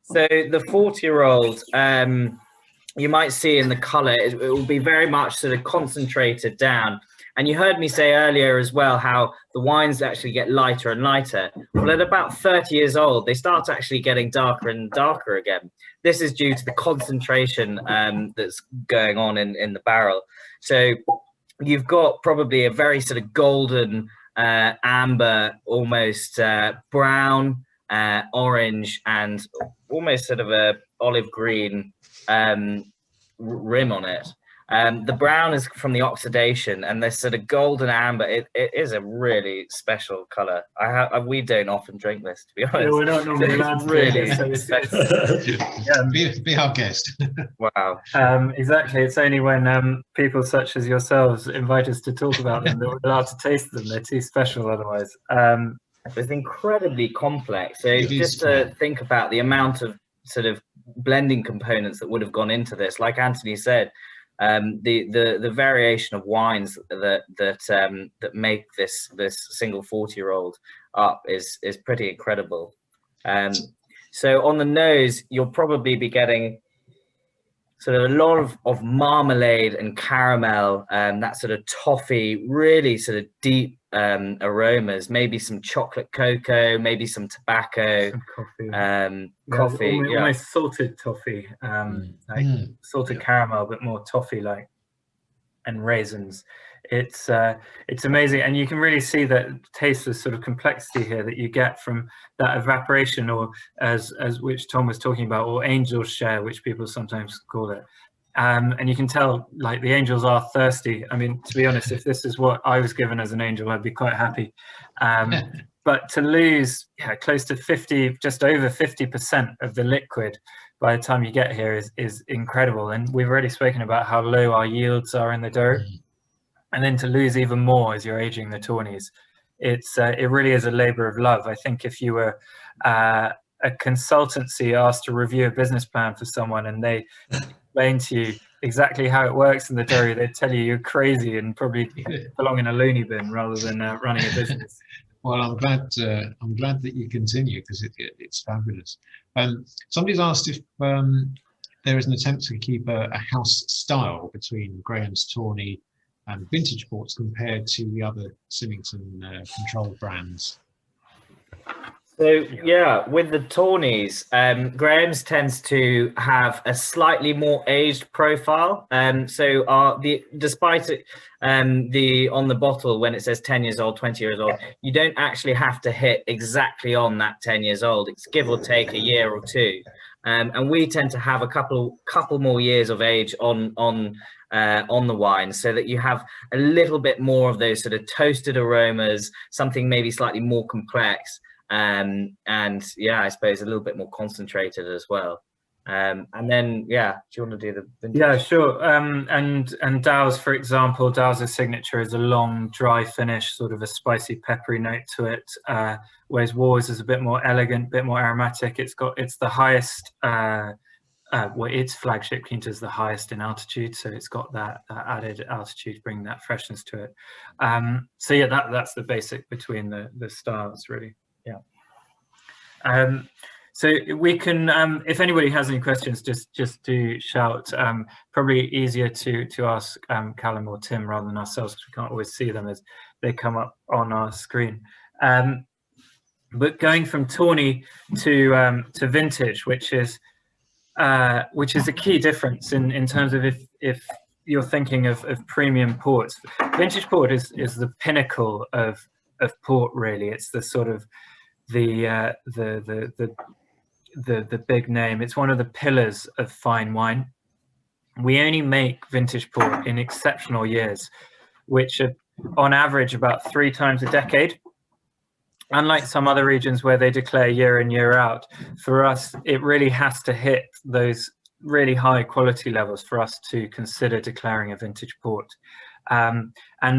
So the 40-year-old, you might see in the color, it will be very much sort of concentrated down. And you heard me say earlier as well how the wines actually get lighter and lighter. Well, at about 30 years old, they start actually getting darker and darker again. This is due to the concentration that's going on in the barrel. So you've got probably a very sort of golden, amber, almost brown, orange, and almost sort of a olive green rim on it. The brown is from the oxidation, and this sort of golden amber. It is a really special color. We don't often drink this, to be honest. No, we're not normally allowed really special. Be our guest. Wow. Exactly. It's only when people such as yourselves invite us to talk about them that we're allowed to taste them. They're too special otherwise. It's incredibly complex. So just to think about the amount of sort of blending components that would have gone into this, like Anthony said, the variation of wines that make this single 40-year-old up is pretty incredible. So on the nose, you'll probably be getting sort of a lot of marmalade and caramel, that sort of toffee, really sort of deep aromas, maybe some chocolate cocoa, maybe some tobacco, some coffee, almost salted toffee, salted caramel, but more toffee-like, and raisins. It's amazing, and you can really see that taste of sort of complexity here that you get from that evaporation, or as which Tom was talking about, or angel's share, which people sometimes call it. And you can tell, like, the angels are thirsty. I mean, to be honest, if this is what I was given as an angel, I'd be quite happy. But to lose close to 50, just over 50% of the liquid by the time you get here is incredible. And we've already spoken about how low our yields are in the dough. And then to lose even more as you're aging the tawnies, it really is a labor of love. I think if you were a consultancy asked to review a business plan for someone and they explain to you exactly how it works in the dairy, they'd tell you you're crazy and probably belong in a looney bin rather than running a business. Well, I'm glad that you continue, because it's fabulous. Somebody's asked if there is an attempt to keep a house style between Graham's Tawny and vintage ports compared to the other Symington controlled brands. So yeah, with the tawnies, Graham's tends to have a slightly more aged profile. So despite it, on the bottle when it says 10 years old, 20 years old, you don't actually have to hit exactly on that 10 years old. It's give or take a year or two, and we tend to have a couple more years of age on the wine, so that you have a little bit more of those sort of toasted aromas, something maybe slightly more complex. And yeah, I suppose a little bit more concentrated as well. And then, yeah, do you want to do the vintage? Yeah, sure. And Dow's, for example, Dow's signature is a long, dry finish, sort of a spicy, peppery note to it. Whereas Wars is a bit more elegant, bit more aromatic. It's the highest its flagship Quinta is the highest in altitude, so it's got that added altitude, bringing that freshness to it. So yeah, that's the basic between the styles, really. Yeah. So we can, if anybody has any questions, just do shout. Probably easier to ask Callum or Tim rather than ourselves, because we can't always see them as they come up on our screen. But going from tawny to vintage, which is a key difference in terms of if you're thinking of premium ports. Vintage port is the pinnacle of port, really. It's the sort of the big name. It's one of the pillars of fine wine. We only make vintage port in exceptional years, which are on average about 3 times a decade. Unlike some other regions where they declare year in, year out, for us, it really has to hit those really high quality levels for us to consider declaring a vintage port. And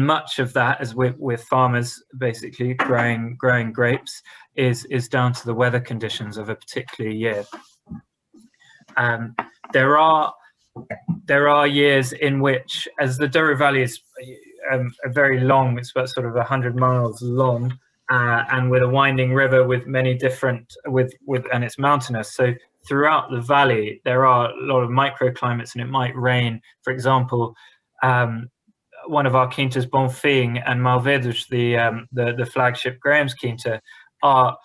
much of that, as with farmers basically growing grapes, is down to the weather conditions of a particular year. There are years in which, as the Douro Valley is a very long, it's about sort of 100 miles long, and with a winding river with many different, and it's mountainous. So throughout the valley, there are a lot of microclimates, and it might rain. For example, one of our quintas, Bonfim and Malvedus, the flagship Graham's quinta, are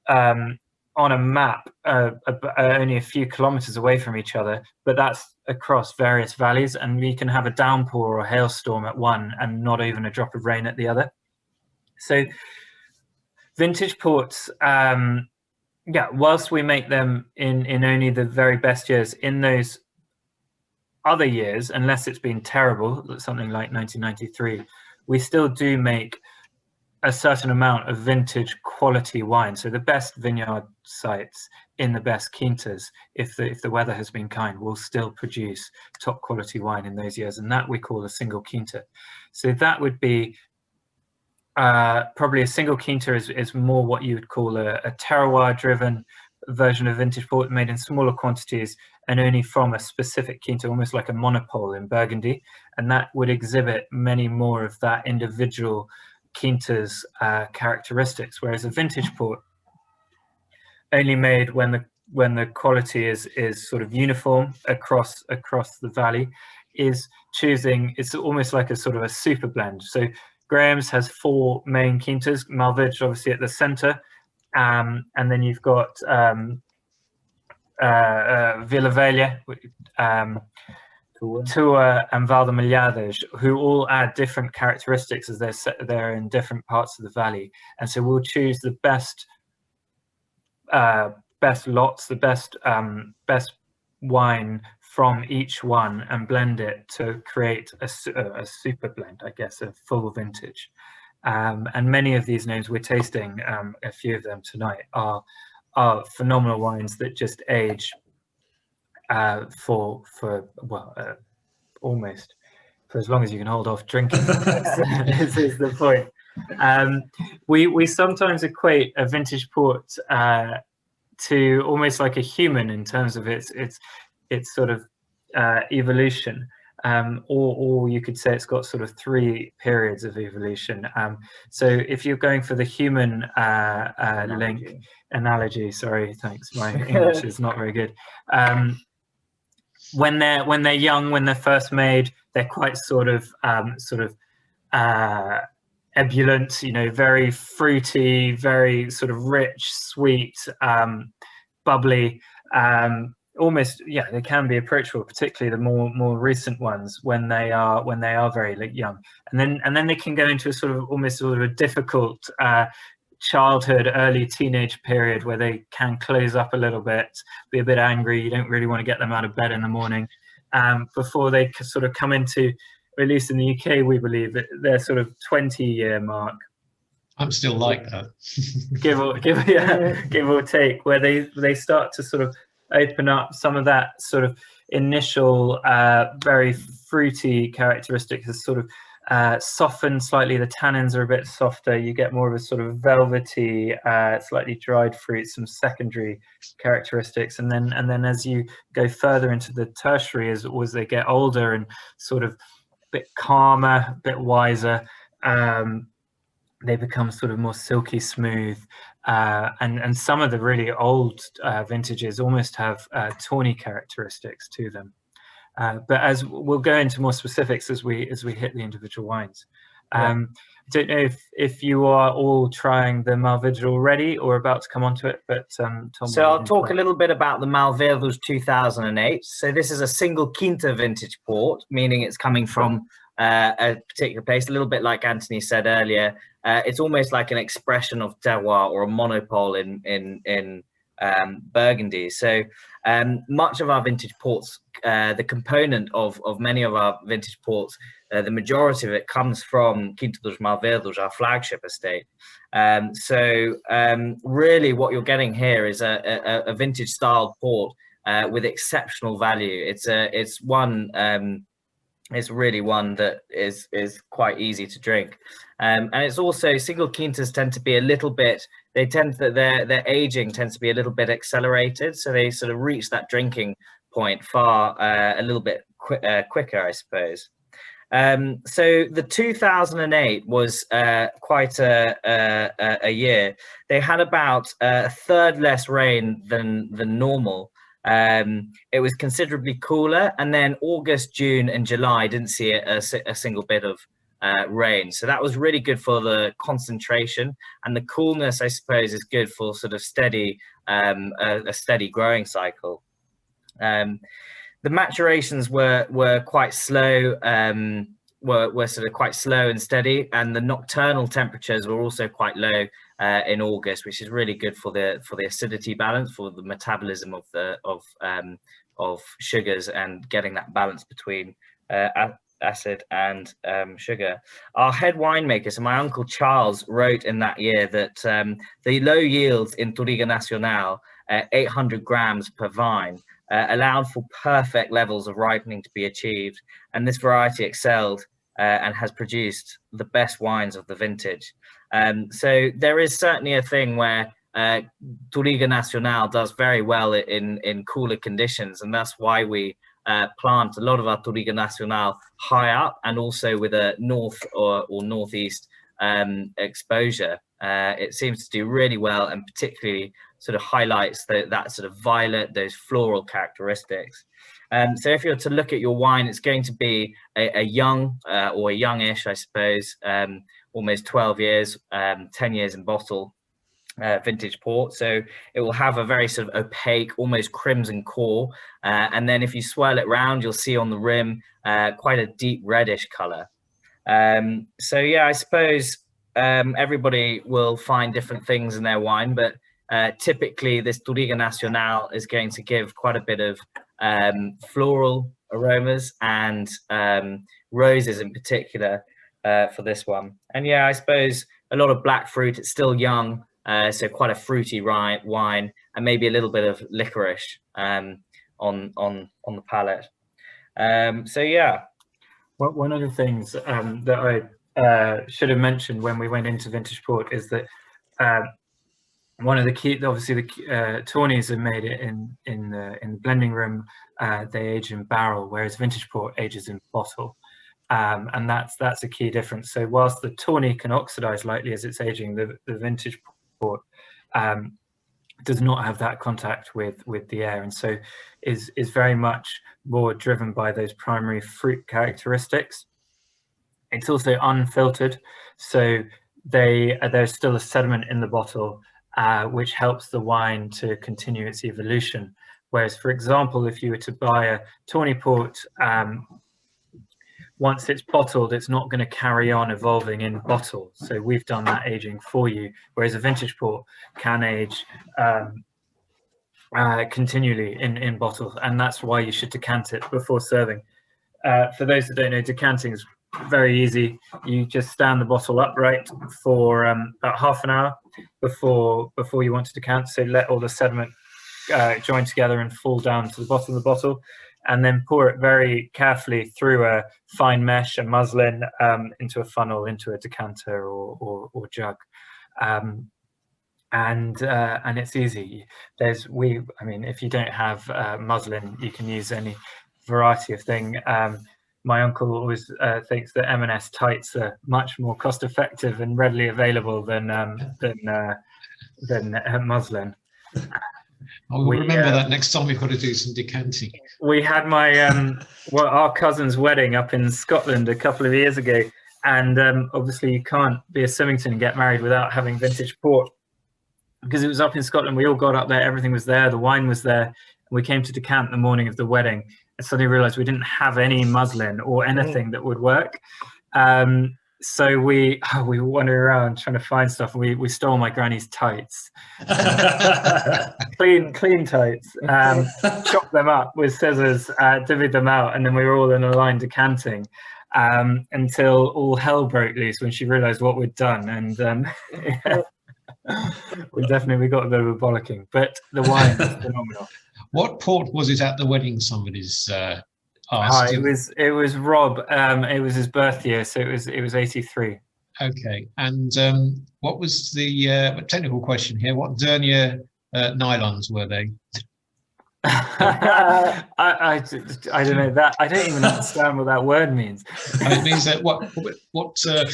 on a map only a few kilometers away from each other, but that's across various valleys, and we can have a downpour or a hailstorm at one and not even a drop of rain at the other. So vintage ports, yeah, whilst we make them in only the very best years, in those other years, unless it's been terrible, something like 1993, we still do make a certain amount of vintage quality wine. So the best vineyard sites in the best quintas, if the weather has been kind, will still produce top quality wine in those years, and that we call a single quinta. So that would be probably a single quinta is more what you would call a terroir driven version of vintage port, made in smaller quantities and only from a specific quinta, almost like a monopole in Burgundy, and that would exhibit many more of that individual quinta's characteristics, whereas a vintage port, only made when the quality is sort of uniform across the valley, is choosing, it's almost like a sort of a super blend. So Graham's has 4 main quintas, Malvedus obviously at the center, and then you've got Vila Velha, Tua and Val de Milhares, who all add different characteristics as they're in different parts of the valley. And so we'll choose the best lots, the best wine from each one and blend it to create a super blend, I guess, a full vintage. And many of these names we're tasting, a few of them tonight, are phenomenal wines that just age for almost for as long as you can hold off drinking. This is the point. We sometimes equate a vintage port to almost like a human in terms of its sort of evolution, or you could say it's got sort of 3 periods of evolution. So if you're going for the human analogy, sorry, thanks, my English is not very good. When they're young, when they're first made, they're quite sort of ebullient, you know, very fruity, very sort of rich, sweet, bubbly, almost, yeah, they can be approachable, particularly the more recent ones when they are very young, and then they can go into a sort of almost sort of a difficult childhood, early teenage period where they can close up a little bit, be a bit angry. You don't really want to get them out of bed in the morning, before they sort of come into, or at least in the UK, we believe that their sort of 20-year mark. I'm still like that. give or take, where they start to sort of open up some of that sort of initial very fruity characteristics as sort of softened slightly. The tannins are a bit softer. You get more of a sort of velvety, slightly dried fruit, some secondary characteristics. And then as you go further into the tertiary, as they get older and sort of a bit calmer, a bit wiser, they become sort of more silky smooth. And some of the really old vintages almost have tawny characteristics to them. But as we'll go into more specifics as we hit the individual wines. I don't know if you are all trying the Malvidus already or about to come onto it, but Tom. So I'll talk a little bit about the Malvidus 2008. So this is a single quinta vintage port, meaning it's coming from a particular place, a little bit like Anthony said earlier. It's almost like an expression of terroir or a monopole in Burgundy. So much of our vintage ports, the component of many of our vintage ports, the majority of it comes from Quinta dos Malvedos, our flagship estate. So really what you're getting here is a vintage styled port with exceptional value. It's really one that is quite easy to drink. And it's also, single quintas tend to be a little bit, their aging tends to be a little bit accelerated. So they sort of reach that drinking point a little bit quicker, I suppose. So the 2008 was quite a year. They had about a third less rain than normal. It was considerably cooler, and then August, June, and July didn't see a single bit of rain. So that was really good for the concentration, and the coolness, I suppose, is good for sort of steady a steady growing cycle. The maturations were quite slow, were sort of quite slow and steady, and the nocturnal temperatures were also quite low in August, which is really good for the acidity balance, for the metabolism of sugars, and getting that balance between acid and sugar. Our head winemaker, so my uncle Charles, wrote in that year that the low yields in Touriga Nacional, 800 grams per vine, allowed for perfect levels of ripening to be achieved, and this variety excelled and has produced the best wines of the vintage. So there is certainly a thing where Touriga Nacional does very well in cooler conditions, and that's why we plant a lot of our Touriga Nacional high up and also with a north or northeast exposure. It seems to do really well, and particularly sort of highlights that sort of violet, those floral characteristics. So if you're to look at your wine, it's going to be a young or a youngish, I suppose, almost 12 years, 10 years in bottle vintage port. So it will have a very sort of opaque, almost crimson core. And then if you swirl it round, you'll see on the rim quite a deep reddish color. So yeah, I suppose everybody will find different things in their wine, but typically this Touriga Nacional is going to give quite a bit of floral aromas and roses in particular for this one. And yeah, I suppose a lot of black fruit. It's still young, so quite a fruity wine, and maybe a little bit of licorice on the palate. So yeah. Well, one of the things that I should have mentioned when we went into vintage port is that one of the key, obviously the tawnies are made in the blending room. They age in barrel, whereas vintage port ages in bottle, and that's a key difference. So whilst the tawny can oxidize lightly as it's aging, the vintage port does not have that contact with the air, and so is very much more driven by those primary fruit characteristics. It's also unfiltered, so there's still a sediment in the bottle, which helps the wine to continue its evolution. Whereas, for example, if you were to buy a tawny port, once it's bottled, it's not going to carry on evolving in bottle. So we've done that aging for you. Whereas a vintage port can age continually in bottles, and that's why you should decant it before serving. For those that don't know, decanting is very easy. You just stand the bottle upright for about half an hour before you want to decant. So let all the sediment join together and fall down to the bottom of the bottle, and then pour it very carefully through a fine mesh, a muslin, into a funnel, into a decanter or jug. And it's easy. I mean, if you don't have muslin, you can use any variety of thing. My uncle always thinks that M&S tights are much more cost effective and readily available than muslin. I'll remember that next time we've got to do some decanting. We had our cousin's wedding up in Scotland a couple of years ago, and obviously you can't be a Symington and get married without having vintage port. Because it was up in Scotland, we all got up there, everything was there, the wine was there, and we came to decant the morning of the wedding, and suddenly realised we didn't have any muslin or anything that would work. So we wandered around trying to find stuff. We stole my granny's tights, clean tights, chopped them up with scissors, divvied them out, and then we were all in a line decanting until all hell broke loose when she realised what we'd done. And we got a bit of a bollocking, but the wine was phenomenal. What port was it at the wedding? Somebody's asked. It was Rob. It was his birth year, so it was 83. Okay, and what was the technical question here? What Dernier nylons were they? I don't know that. I don't even understand what that word means. It means that what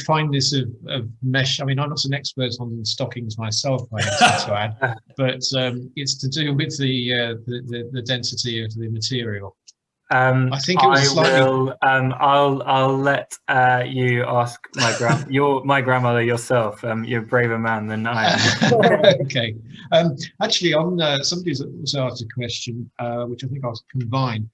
fineness of mesh. I mean, I'm not an expert on stockings myself, I have to add, but it's to do with the density of the material. I think it was slightly. I'll let you ask my grandmother yourself. You're a braver man than I am. Okay. Actually, on somebody's also asked a question, which I think I'll combine.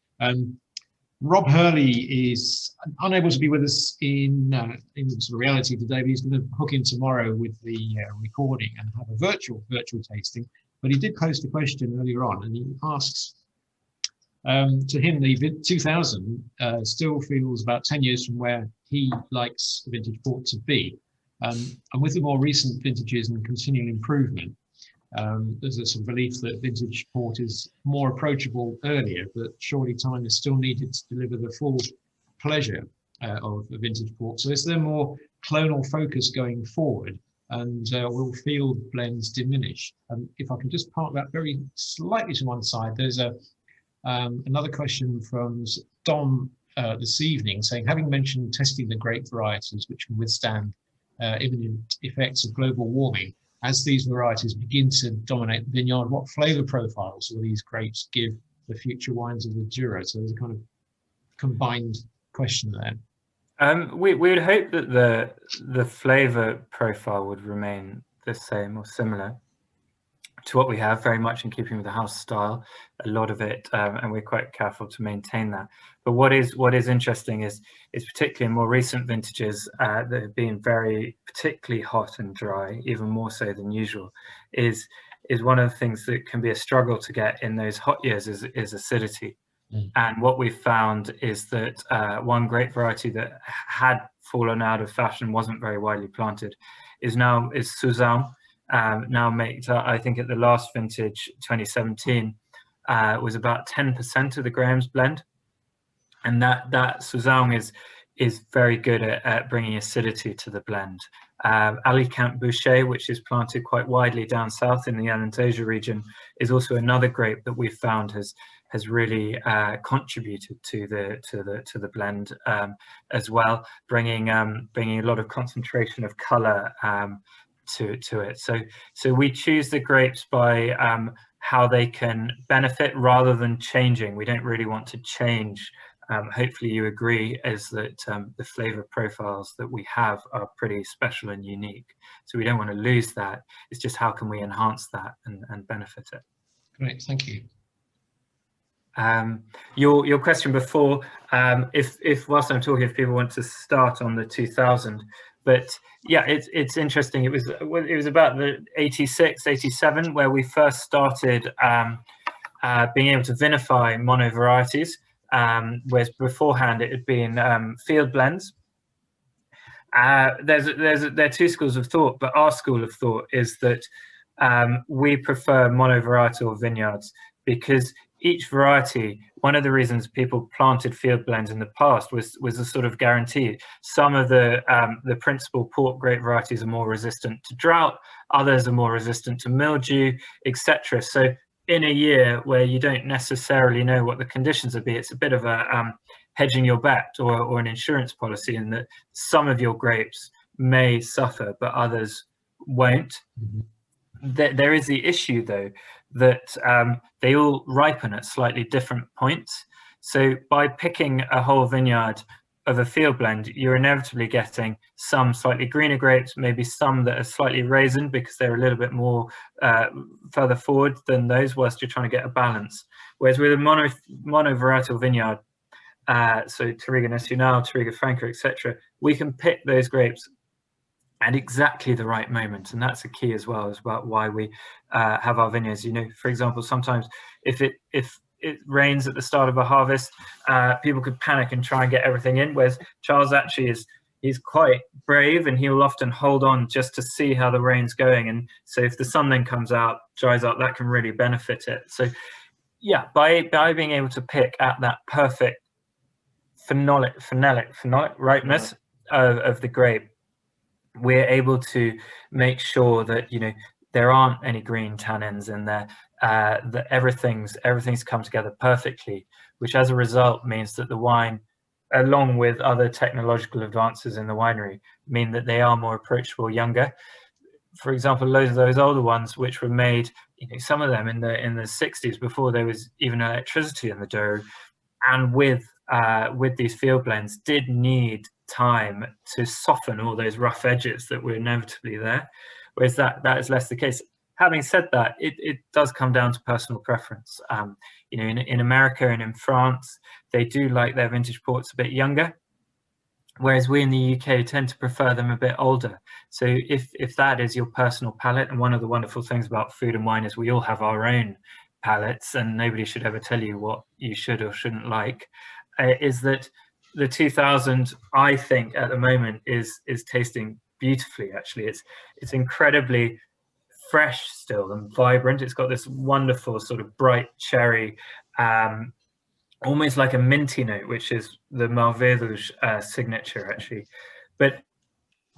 Rob Hurley is unable to be with us in sort of reality today, but he's going to hook in tomorrow with the recording and have a virtual tasting. But he did post a question earlier on, and he asks. To him, the 2000 still feels about 10 years from where he likes vintage port to be. And with the more recent vintages and continual improvement, there's a sort of belief that vintage port is more approachable earlier, but surely time is still needed to deliver the full pleasure of a vintage port. So is there more clonal focus going forward, and will field blends diminish? And if I can just park that very slightly to one side, there's another question from Dom this evening, saying, having mentioned testing the grape varieties which can withstand imminent effects of global warming, as these varieties begin to dominate the vineyard, what flavour profiles will these grapes give the future wines of the Jura? So there's a kind of combined question there. We would hope that the flavour profile would remain the same or similar to what we have, very much in keeping with the house style, a lot of it, and we're quite careful to maintain that. But what is interesting is particularly in more recent vintages that have been very particularly hot and dry, even more so than usual, is one of the things that can be a struggle to get in those hot years is acidity. And what we've found is that one grape variety that had fallen out of fashion, wasn't very widely planted, is Sausanne. Now makes, I think at the last vintage, 2017, was about 10% of the Graham's blend, and that Sausanne is very good at bringing acidity to the blend. Alicante Boucher, which is planted quite widely down south in the Alentejo region, is also another grape that we've found has really contributed to the blend as well, bringing a lot of concentration of colour to it. So we choose the grapes by how they can benefit rather than changing. We don't really want to change. Hopefully you agree, is that the flavor profiles that we have are pretty special and unique. So we don't want to lose that. It's just how can we enhance that and benefit it. Great, thank you. Your question before, if whilst I'm talking, if people want to start on the 2000, but yeah, it's interesting. It was about the 86, 87 where we first started being able to vinify mono varieties, whereas beforehand it had been field blends. There are two schools of thought, but our school of thought is that we prefer monovarietal vineyards because each variety, one of the reasons people planted field blends in the past was a sort of guarantee. Some of the principal port grape varieties are more resistant to drought, others are more resistant to mildew, etc. So in a year where you don't necessarily know what the conditions will be, it's a bit of a hedging your bet or an insurance policy, in that some of your grapes may suffer, but others won't. There is the issue, though, that they all ripen at slightly different points. So by picking a whole vineyard of a field blend, you're inevitably getting some slightly greener grapes, maybe some that are slightly raisin because they're a little bit more further forward than those, whilst you're trying to get a balance. Whereas with a monovarietal vineyard, so Touriga Nacional, Touriga Franca, etc., we can pick those grapes at exactly the right moment, and that's a key as well, as about why we have our vineyards. You know, for example, sometimes if it rains at the start of a harvest, people could panic and try and get everything in, whereas Charles actually he's quite brave, and he'll often hold on just to see how the rain's going. And so if the sun then comes out, dries up, that can really benefit it. So yeah, by being able to pick at that perfect phenolic ripeness of the grape, we're able to make sure that, you know, there aren't any green tannins in there, that everything's come together perfectly, which as a result means that the wine, along with other technological advances in the winery, mean that they are more approachable younger. For example, loads of those older ones, which were made, you know, some of them in the 60s, before there was even electricity in the Douro, and with these field blends, did need time to soften all those rough edges that were inevitably there, whereas that is less the case. Having said that, it does come down to personal preference. You know, in America and in France, they do like their vintage ports a bit younger, whereas we in the UK tend to prefer them a bit older. So if that is your personal palate, and one of the wonderful things about food and wine is we all have our own palates, and nobody should ever tell you what you should or shouldn't like, is that the 2000, I think, at the moment is tasting beautifully. Actually, it's incredibly fresh still and vibrant. It's got this wonderful sort of bright cherry, almost like a minty note, which is the Malvezouge signature, actually. But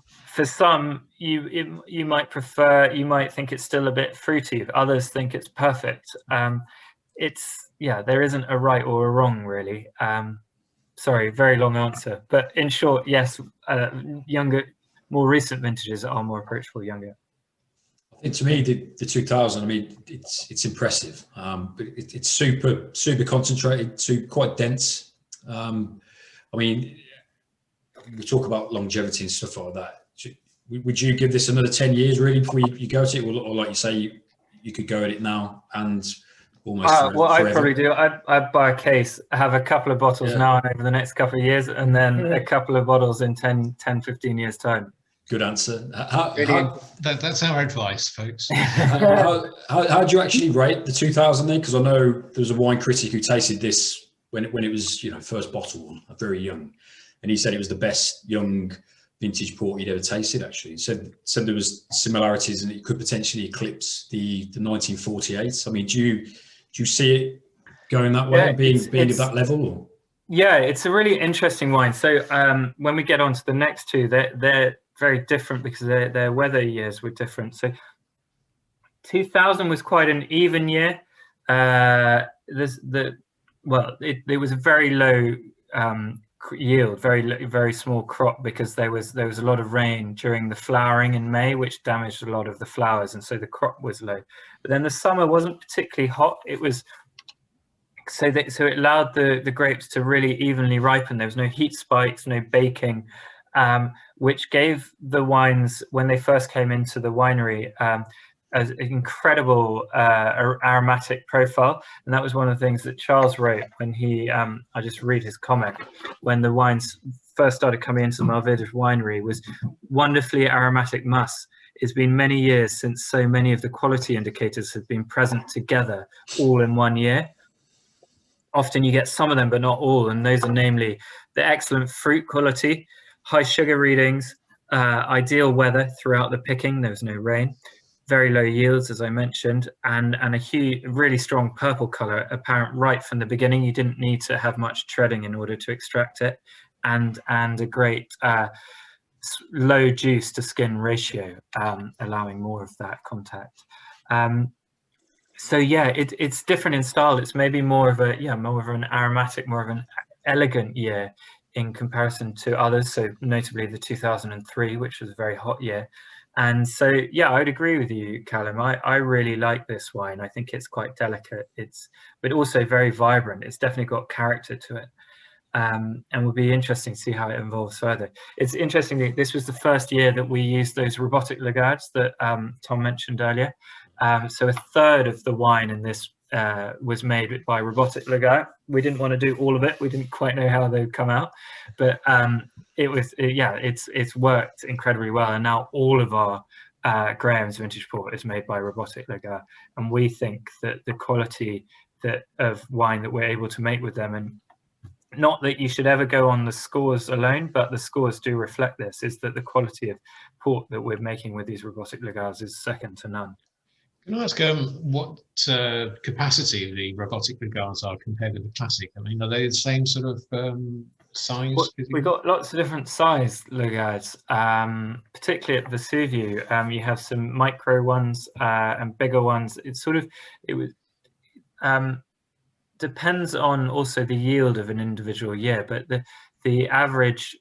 for some, you might prefer, you might think it's still a bit fruity. Others think it's perfect. Yeah, there isn't a right or a wrong, really. Sorry, very long answer, but in short, yes, younger, more recent vintages are more approachable younger. I think to me, the 2000, I mean, it's impressive, but it's super concentrated, quite dense. I mean, we talk about longevity and stuff like that. Would you give this another 10 years really before you go to it, or like you say, you could go at it now and almost what I'd probably do, I'd buy a case, have a couple of bottles now and over the next couple of years, and then a couple of bottles in 10, 15 years time. Good answer. That's our advice, folks. How do you actually rate the 2000 then? Because I know there was a wine critic who tasted this when it was, you know, first bottled, very young, and he said it was the best young vintage port he'd ever tasted. Actually, said there was similarities and it could potentially eclipse the 1948. I mean, do you see it going that way, being at that level? Or? Yeah, it's a really interesting wine. So when we get on to the next two, they're very different because their weather years were different. So 2000 was quite an even year. It was a very low yield, very small crop, because there was a lot of rain during the flowering in May, which damaged a lot of the flowers, and so the crop was low. But then the summer wasn't particularly hot. It was so it allowed the grapes to really evenly ripen. There was no heat spikes, no baking, which gave the wines, when they first came into the winery, an incredible aromatic profile. And that was one of the things that Charles wrote when he, I just read his comment, when the wines first started coming into the Malvezouge winery, was wonderfully aromatic muss. It's been many years since so many of the quality indicators have been present together all in one year. Often you get some of them, but not all. And those are namely the excellent fruit quality, high sugar readings, ideal weather throughout the picking, there was no rain, very low yields, as I mentioned, and a really strong purple color apparent right from the beginning. You didn't need to have much treading in order to extract it, and a great low juice to skin ratio, allowing more of that contact. So yeah, it's different in style. It's maybe more of an aromatic, more of an elegant year in comparison to others. So notably the 2003, which was a very hot year. And so, yeah, I'd agree with you, Callum. I really like this wine. I think it's quite delicate. But also very vibrant. It's definitely got character to it. And will be interesting to see how it evolves further. It's interesting that this was the first year that we used those robotic lagards that Tom mentioned earlier. So a third of the wine in this was made by robotic lagarde. We didn't want to do all of it. We didn't quite know how they'd come out, but it's worked incredibly well. And now all of our Graham's vintage port is made by robotic lagarde, and we think that the quality of wine that we're able to make with them, and not that you should ever go on the scores alone, but the scores do reflect this, is that the quality of port that we're making with these robotic lagards is second to none. Can I ask what capacity the robotic lagards are compared with the classic? I mean, are they the same sort of size? Well, we've got lots of different size lagards, particularly at Vesuvio. You have some micro ones and bigger ones. Depends on also the yield of an individual year, but the average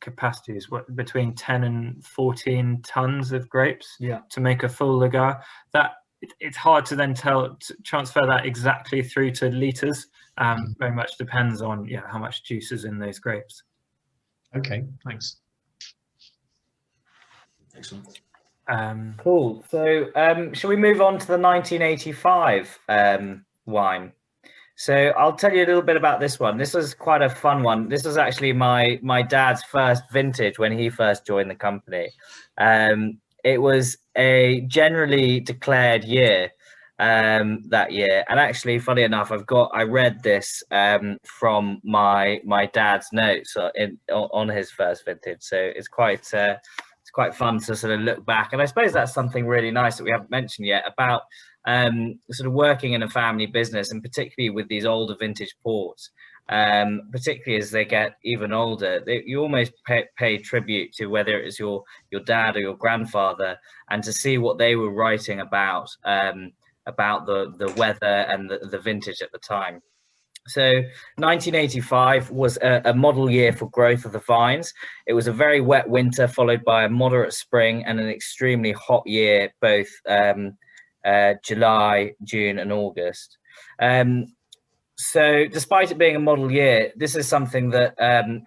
capacity is between 10 and 14 tons of grapes to make a full lagar. That it's hard to then transfer that exactly through to liters. Very much depends on how much juice is in those grapes. Okay, thanks. Excellent. Cool. So shall we move on to the 1985 wine? So I'll tell you a little bit about this one. This was quite a fun one. This was actually my dad's first vintage when he first joined the company. It was a generally declared year that year. And actually, funny enough, I read this from my dad's notes on his first vintage. So it's quite fun to sort of look back. And I suppose that's something really nice that we haven't mentioned yet about sort of working in a family business, and particularly with these older vintage ports, particularly as they get even older, you almost pay tribute to whether it's your dad or your grandfather, and to see what they were writing about the weather and the vintage at the time. So 1985 was a model year for growth of the vines. It was a very wet winter followed by a moderate spring and an extremely hot year, both July, June and August. So despite it being a model year, this is something that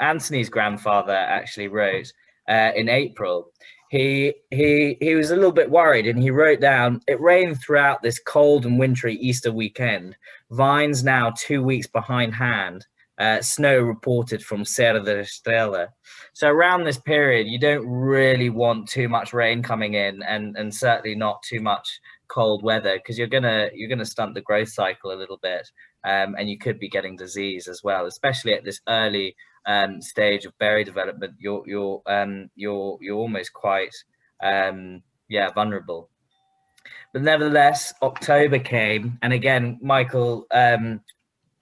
Anthony's grandfather actually wrote in April. He was a little bit worried, and he wrote down, "It rained throughout this cold and wintry Easter weekend. Vines now 2 weeks behindhand. Snow reported from Serra da Estrela." So around this period, you don't really want too much rain coming in, and certainly not too much cold weather, because you're gonna stunt the growth cycle a little bit, and you could be getting disease as well, especially at this early stage of berry development. You're almost quite vulnerable. But nevertheless, October came, and again, Michael,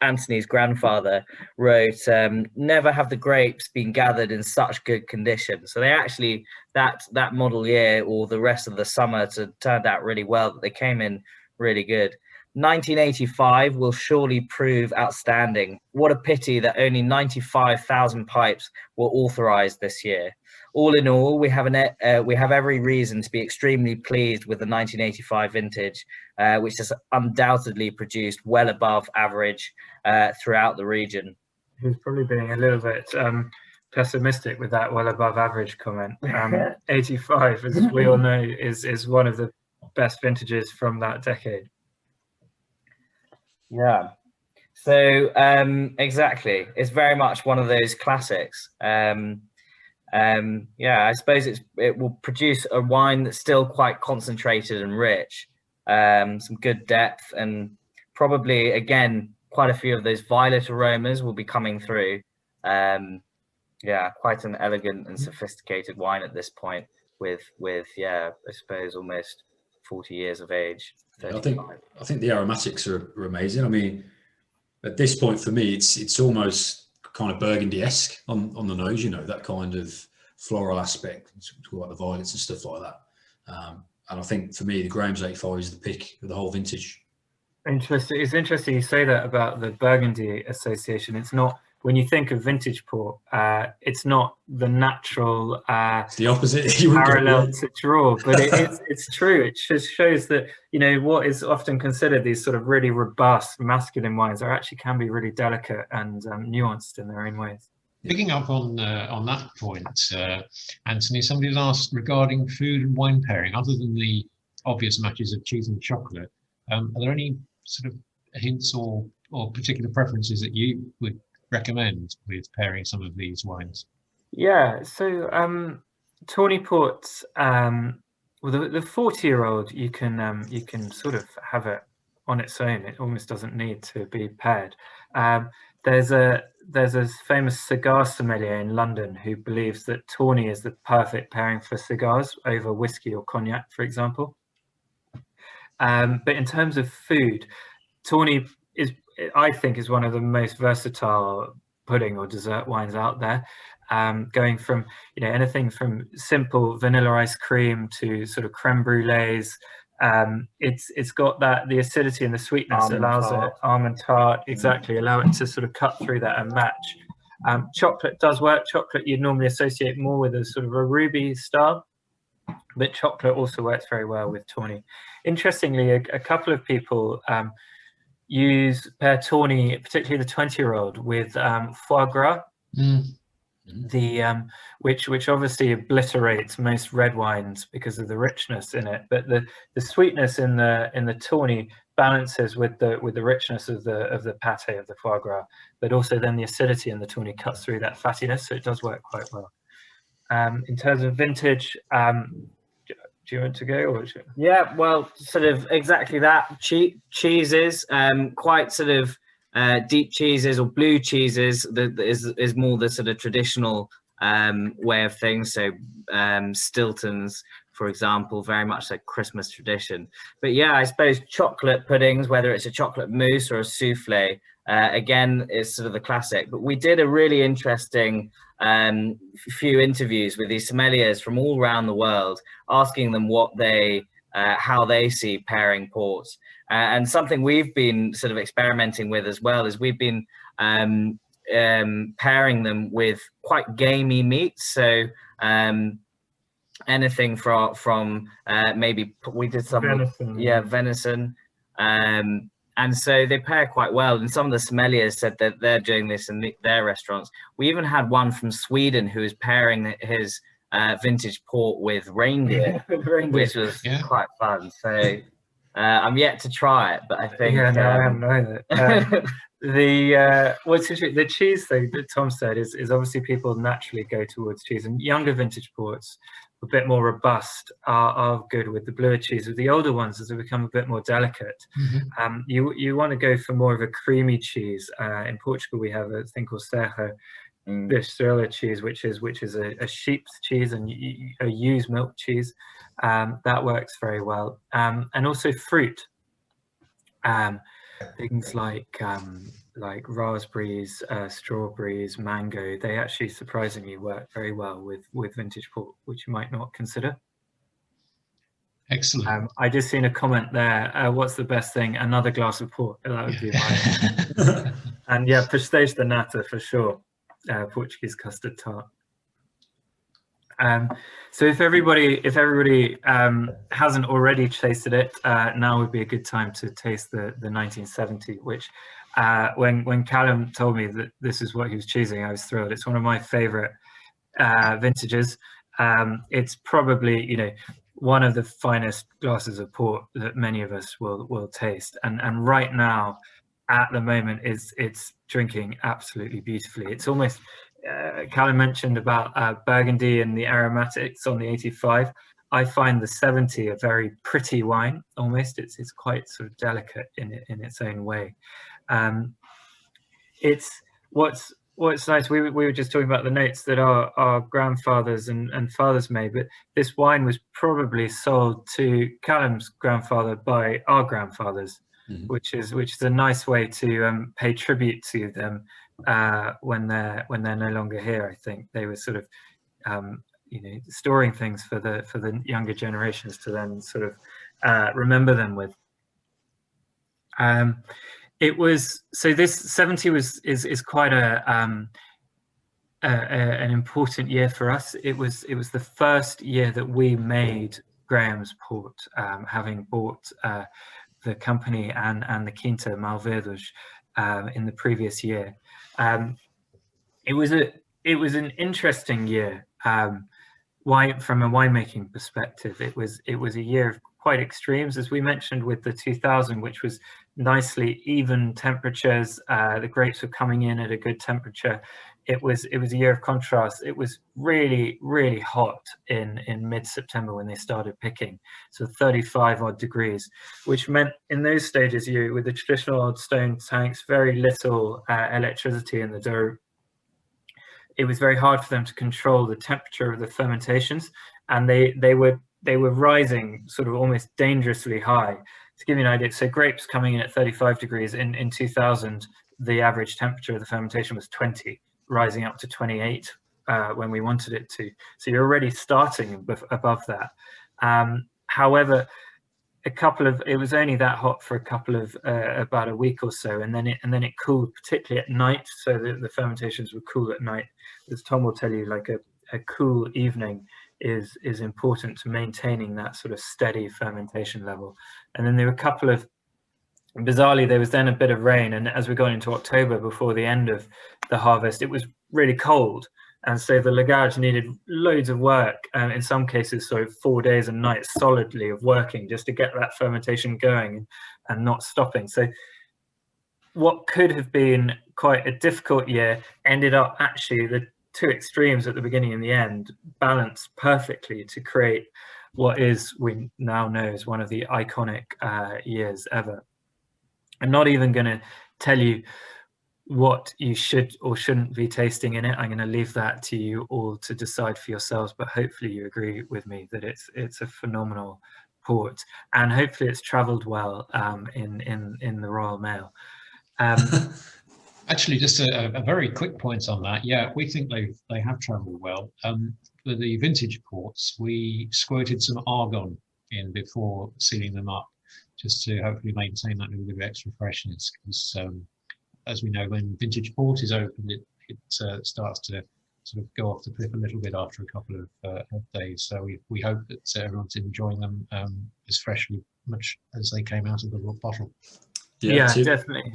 Anthony's grandfather, wrote, "Never have the grapes been gathered in such good condition." So they actually, that model year or the rest of the summer turned out really well. They came in really good. 1985 will surely prove outstanding. What a pity that only 95,000 pipes were authorized this year. All in all, we have every reason to be extremely pleased with the 1985 vintage, which has undoubtedly produced well above average throughout the region. He's probably being a little bit pessimistic with that well above average comment. 85, as we all know, is one of the best vintages from that decade. Yeah, so exactly, it's very much one of those classics. I suppose it will produce a wine that's still quite concentrated and rich, some good depth, and probably again quite a few of those violet aromas will be coming through. Quite an elegant and sophisticated wine at this point, with I suppose almost 40 years of age. Yeah, I think the aromatics are amazing. I mean, at this point for me, it's almost kind of Burgundy-esque on the nose, you know, that kind of floral aspect, like the violets and stuff like that. And I think for me, the Graham's 85 is the pick of the whole vintage. Interesting. It's interesting you say that about the Burgundy association. It's not, when you think of vintage port, it's not the natural it's the opposite parallel to draw, but it's true. It just shows that, you know, what is often considered these sort of really robust masculine wines are actually can be really delicate and nuanced in their own ways. Picking up on that point, Anthony, somebody has asked regarding food and wine pairing, other than the obvious matches of cheese and chocolate, are there any sort of hints or particular preferences that you would recommend with pairing some of these wines? Yeah, so Tawny Ports, well, the 40-year-old you can sort of have it on its own. It almost doesn't need to be paired. There's a famous cigar sommelier in London who believes that Tawny is the perfect pairing for cigars over whiskey or cognac, for example. But in terms of food, Tawny I think is one of the most versatile pudding or dessert wines out there, going from, you know, anything from simple vanilla ice cream to sort of creme brulees. It's got the acidity and the sweetness allows it, almond tart, exactly, allow it to sort of cut through that and match. Chocolate does work. Chocolate you'd normally associate more with a sort of a ruby style, but chocolate also works very well with Tawny. Interestingly, a couple of people pair Tawny, particularly the 20-year-old, with foie gras, which obviously obliterates most red wines because of the richness in it. But the sweetness in the Tawny balances with the richness of the pate of the foie gras, but also then the acidity in the Tawny cuts through that fattiness, so it does work quite well. In terms of vintage, do you want to go? Or yeah, well, sort of exactly that. Cheeses, quite sort of deep cheeses or blue cheeses is more the sort of traditional way of things. So Stilton's, for example, very much like Christmas tradition. But yeah, I suppose chocolate puddings, whether it's a chocolate mousse or a souffle, again, is sort of the classic. But we did a really interesting few interviews with these sommeliers from all around the world, asking them what how they see pairing ports. And something we've been sort of experimenting with as well is we've been pairing them with quite gamey meats. So anything from maybe we did some venison. And so they pair quite well. And some of the sommeliers said that they're doing this in their restaurants. We even had one from Sweden who was pairing his vintage port with reindeer, which was quite fun. So I'm yet to try it, but I think I haven't either. The cheese thing that Tom said is obviously people naturally go towards cheese, and younger vintage ports, a bit more robust, are good with the bluer cheese. With the older ones, as they become a bit more delicate, you want to go for more of a creamy cheese. In Portugal, we have a thing called Serra, the Estrela cheese, which is a sheep's cheese and a ewe's milk cheese. That works very well, and also fruit. Things like raspberries, strawberries, mango, they actually surprisingly work very well with vintage port, which you might not consider. Excellent. I just seen a comment there. What's the best thing? Another glass of port. That would be mine. And yeah, Pastéis de Nata for sure. Portuguese custard tart. So if everybody hasn't already tasted it, now would be a good time to taste the 1970, which when Callum told me that this is what he was choosing, I was thrilled. It's one of my favorite vintages. It's probably, you know, one of the finest glasses of port that many of us will taste, and right now at the moment it's drinking absolutely beautifully. It's almost Callum mentioned about Burgundy and the aromatics on the 85. I find the 70 a very pretty wine. Almost, it's quite sort of delicate in its own way. It's what's what's nice, we were just talking about the notes that our grandfathers and fathers made, but this wine was probably sold to Callum's grandfather by our grandfathers, which is a nice way to pay tribute to them when they're no longer here. I think they were sort of storing things for the younger generations to then sort of remember them with. It was, so this 70 is quite an important year for us. It was the first year that we made Graham's Port, having bought the company and the Quinta Malvedos in the previous year. It was an interesting year. From a winemaking perspective, it was a year of quite extremes, as we mentioned, with the 2000, which was nicely even temperatures. The grapes were coming in at a good temperature. It was a year of contrast. It was really, really hot in mid-September when they started picking, so 35 odd degrees, which meant in those stages, with the traditional old stone tanks, very little electricity in the dough. It was very hard for them to control the temperature of the fermentations, and they were rising sort of almost dangerously high. To give you an idea, so grapes coming in at 35 degrees in 2000, the average temperature of the fermentation was 20, rising up to 28 when we wanted it to. So you're already starting above that. However, it was only that hot for about a week or so, and then it cooled, particularly at night. So the fermentations were cool at night. As Tom will tell you, like a cool evening is important to maintaining that sort of steady fermentation level. And then there were bizarrely, there was then a bit of rain, and as we got into October, before the end of the harvest, it was really cold, and so the lagage needed loads of work, and in some cases, so 4 days and nights solidly of working just to get that fermentation going and not stopping. So what could have been quite a difficult year ended up actually, the two extremes at the beginning and the end balanced perfectly to create what we now know is one of the iconic years ever. I'm not even going to tell you what you should or shouldn't be tasting in it. I'm going to leave that to you all to decide for yourselves, but hopefully you agree with me that it's a phenomenal port, and hopefully it's traveled well in the Royal Mail. Actually, just a very quick point on that. Yeah, we think they have travelled well. For the vintage ports, we squirted some argon in before sealing them up, just to hopefully maintain that little bit of extra freshness. Because as we know, when vintage port is opened, it starts to sort of go off the cliff a little bit after a couple of days. So we hope that everyone's enjoying them as freshly much as they came out of the bottle. Yeah, definitely.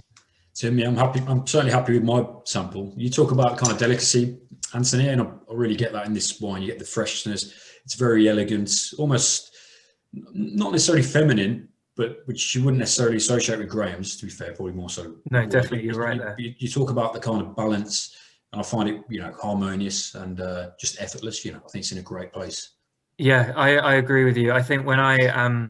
Tim, yeah, I'm certainly happy with my sample. You talk about kind of delicacy, Anthony, and I really get that in this wine. You get the freshness. It's very elegant, almost not necessarily feminine, but which you wouldn't necessarily associate with Graham's, to be fair, probably more so. No, definitely, you're right there. You talk about the kind of balance, and I find it, harmonious and just effortless. I think it's in a great place. Yeah, I agree with you. I think when I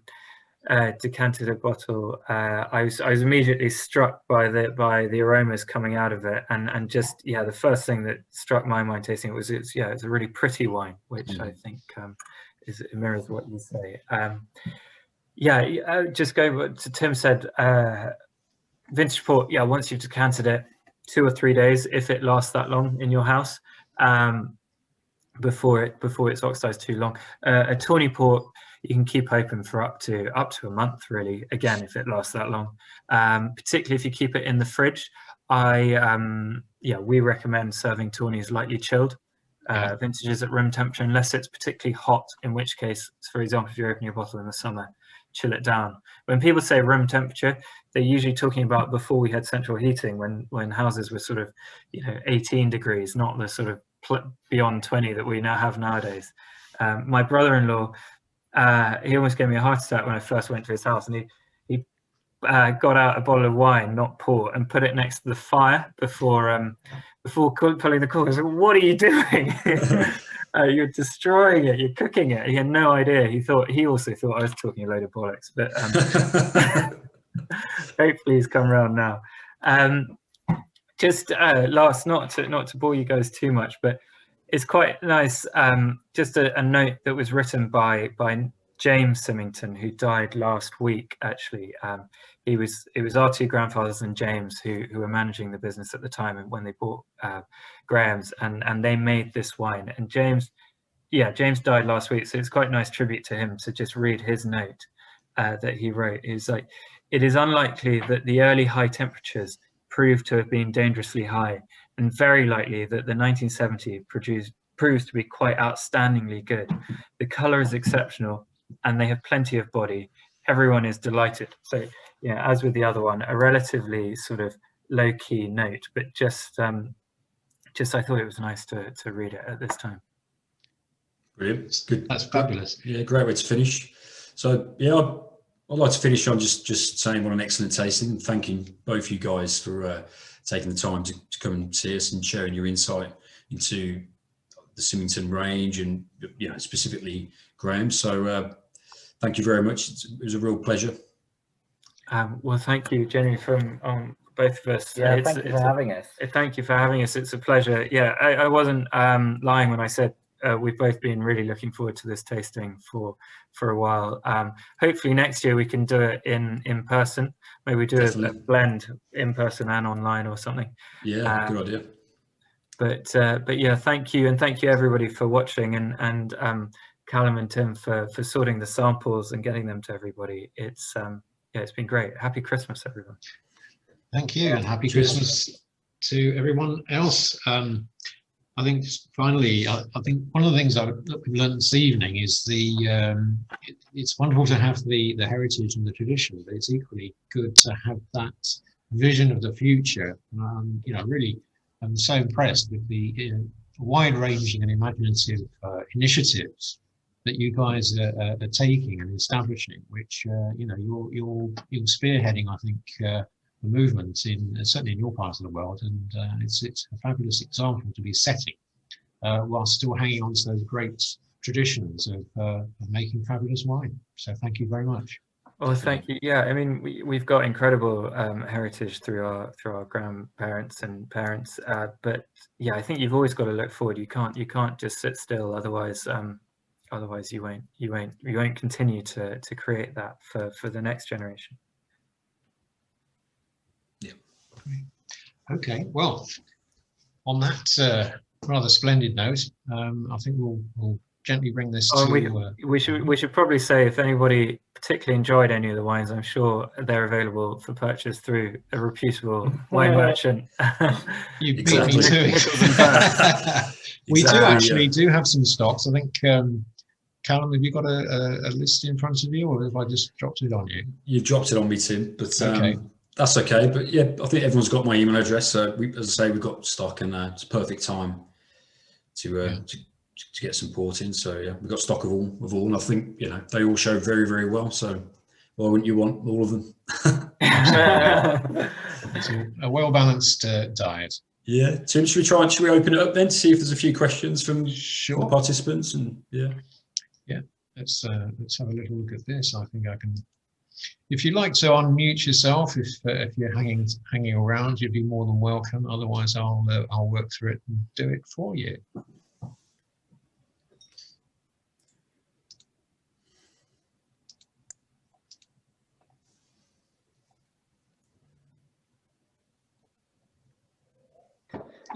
decanted a bottle, I was immediately struck by the aromas coming out of it, and just the first thing that struck my mind tasting it was it's a really pretty wine, which I think it mirrors what you say. Just going what Tim said, vintage port, once you've decanted it, 2 or 3 days, if it lasts that long in your house, before it's oxidized too long. A tawny port you can keep open for up to a month, really, again, if it lasts that long, particularly if you keep it in the fridge. We recommend serving tawnies lightly chilled vintages at room temperature, unless it's particularly hot, in which case, for example, if you're opening a bottle in the summer, chill it down. When people say room temperature, they're usually talking about before we had central heating, when houses were sort of 18 degrees, not the sort of beyond 20 that we now have nowadays. My brother-in-law, he almost gave me a heart attack when I first went to his house, and he got out a bottle of wine, not port, and put it next to the fire before pulling the cork. I said, "What are you doing? You're destroying it. You're cooking it." He had no idea. He also thought I was talking a load of bollocks, but hopefully he's come around now. just last, not to bore you guys too much, but it's quite nice. Just a note that was written by James Symington, who died last week. Actually, it was our two grandfathers and James who were managing the business at the time, and when they bought Graham's, and they made this wine. And James died last week, so it's quite a nice tribute to him to just read his note that he wrote. He's like, "It is unlikely that the early high temperatures proved to have been dangerously high, and very likely that the 1970 proves to be quite outstandingly good. The color is exceptional, and they have plenty of body. Everyone is delighted." So yeah, as with the other one, a relatively sort of low-key note, but just I thought it was nice to read it at this time. Brilliant. Good. That's fabulous. Yeah, great way to finish. So yeah, I'd like to finish on just saying what an excellent tasting, and thanking both you guys for taking the time to come and see us and sharing your insight into the Symington range and, you know, specifically Graham. So thank you very much. It was a real pleasure. Well, thank you, Jenny, from both of us. Yeah, thank you for having us. Thank you for having us. It's a pleasure. Yeah, I wasn't lying when I said we've both been really looking forward to this tasting for a while. Hopefully next year we can do it in person. Maybe we do a blend in person and online or something. Yeah, good idea. But yeah, thank you, and thank you everybody for watching, and Callum and Tim for sorting the samples and getting them to everybody. It's yeah, it's been great. Happy Christmas, everyone. Thank you, and happy Christmas to everyone else. I think finally, I think one of the things that we've learned this evening is it's wonderful to have the heritage and the tradition, but it's equally good to have that vision of the future. You know, really, I'm so impressed with the wide-ranging and imaginative initiatives that you guys are taking and establishing, which you know, you're spearheading, I think, the movement certainly in your part of the world, and it's a fabulous example to be setting while still hanging on to those great traditions of making fabulous wine. So thank you very much. Well, thank you. Yeah, I mean, we've got incredible heritage through our grandparents and parents, but yeah, I think you've always got to look forward. You can't just sit still, otherwise you won't continue to create that for the next generation. Yeah. Okay. Well, on that rather splendid note, I think we'll gently bring this to. We should probably say, if anybody particularly enjoyed any of the wines, I'm sure they're available for purchase through a reputable wine merchant. You beat me to it. We do have some stocks. I think. Callum, have you got a list in front of you, or have I just dropped it on you? You've dropped it on me, Tim, but okay. That's okay. But yeah, I think everyone's got my email address. So as I say, we've got stock, and it's a perfect time to get some port in. So yeah, we've got stock of all, and I think, you know, they all show very, very well. So why wouldn't you want all of them? It's a well-balanced diet. Yeah, Tim, should we open it up then to see if there's a few questions from the participants? And yeah, let's have a little look at this. I think I can. If you'd like to unmute yourself, if you're hanging around, you'd be more than welcome. Otherwise, I'll work through it and do it for you.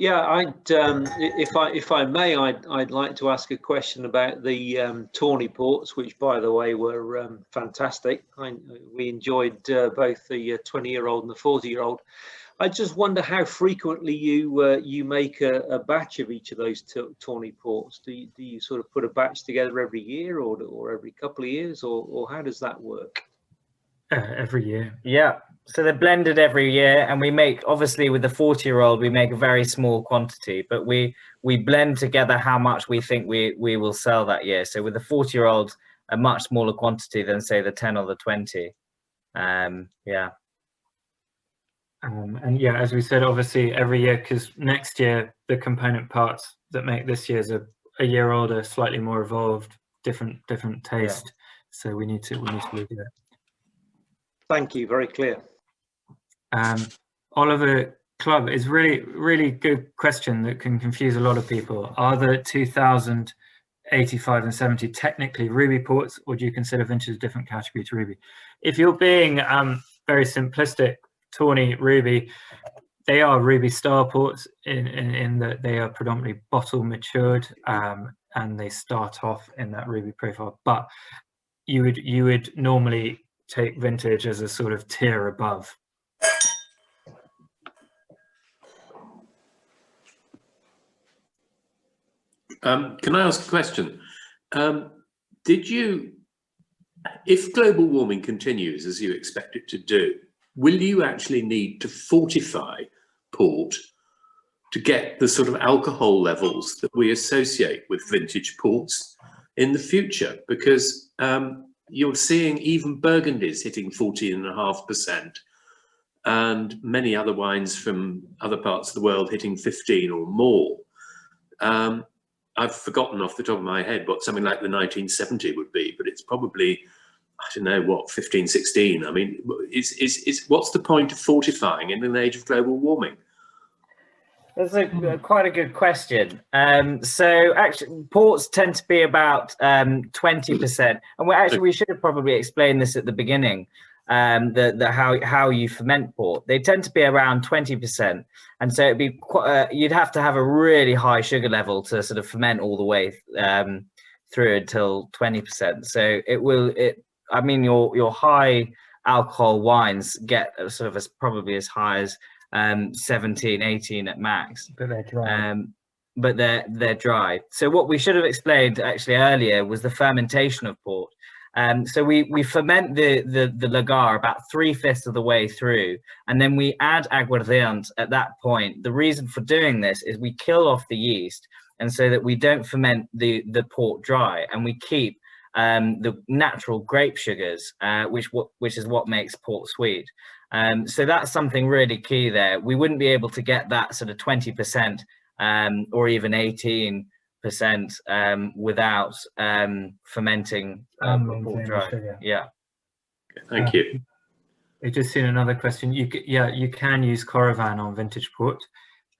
Yeah, if I may, I'd like to ask a question about the Tawny ports, which, by the way, were fantastic. We enjoyed both the 20-year-old and the 40-year-old. I just wonder how frequently you make a batch of each of those Tawny ports. Do you sort of put a batch together every year, or every couple of years, or how does that work? Every year. Yeah. So they're blended every year, and we make, obviously with the 40-year-old, we make a very small quantity, but we blend together how much we think we will sell that year. So with the 40-year-old, a much smaller quantity than, say, the 10 or the 20. Yeah. And yeah, as we said, obviously every year, because next year the component parts that make this year's a year older, slightly more evolved, different taste. Yeah. So we need to look at it. Thank you. Very clear. Oliver Club, is really good question that can confuse a lot of people. Are the 2000, 85 and 70 technically ruby ports, or do you consider vintage a different category to ruby? If you're being very simplistic, Tawny, ruby, they are ruby style ports in that they are predominantly bottle matured, and they start off in that ruby profile. But you would normally take vintage as a sort of tier above. Can I ask a question? If global warming continues as you expect it to do, will you actually need to fortify port to get the sort of alcohol levels that we associate with vintage ports in the future? Because you're seeing even Burgundies hitting 14.5%, and many other wines from other parts of the world hitting 15 or more. I've forgotten off the top of my head what something like the 1970 would be, but it's probably, I don't know, what, 15, 16. I mean, what's the point of fortifying in an age of global warming? That's quite a good question. So actually, ports tend to be about 20%, and we should have probably explained this at the beginning. How you ferment port, they tend to be around 20%, and so it'd be quite, you'd have to have a really high sugar level to sort of ferment all the way through until 20%. So I mean, your high alcohol wines get sort of probably as high as 17, 18 at max. But they're dry. But they're dry. So what we should have explained actually earlier was the fermentation of port. So we ferment the lagar about 3/5 of the way through, and then we add aguardiente at that point. The reason for doing this is we kill off the yeast, and so that we don't ferment the port dry, and we keep the natural grape sugars, which is what makes port sweet. So that's something really key there. We wouldn't be able to get that sort of 20% or even 18% without fermenting port dry. Yeah. Thank you. I've just seen another question. You can use Coravin on vintage port.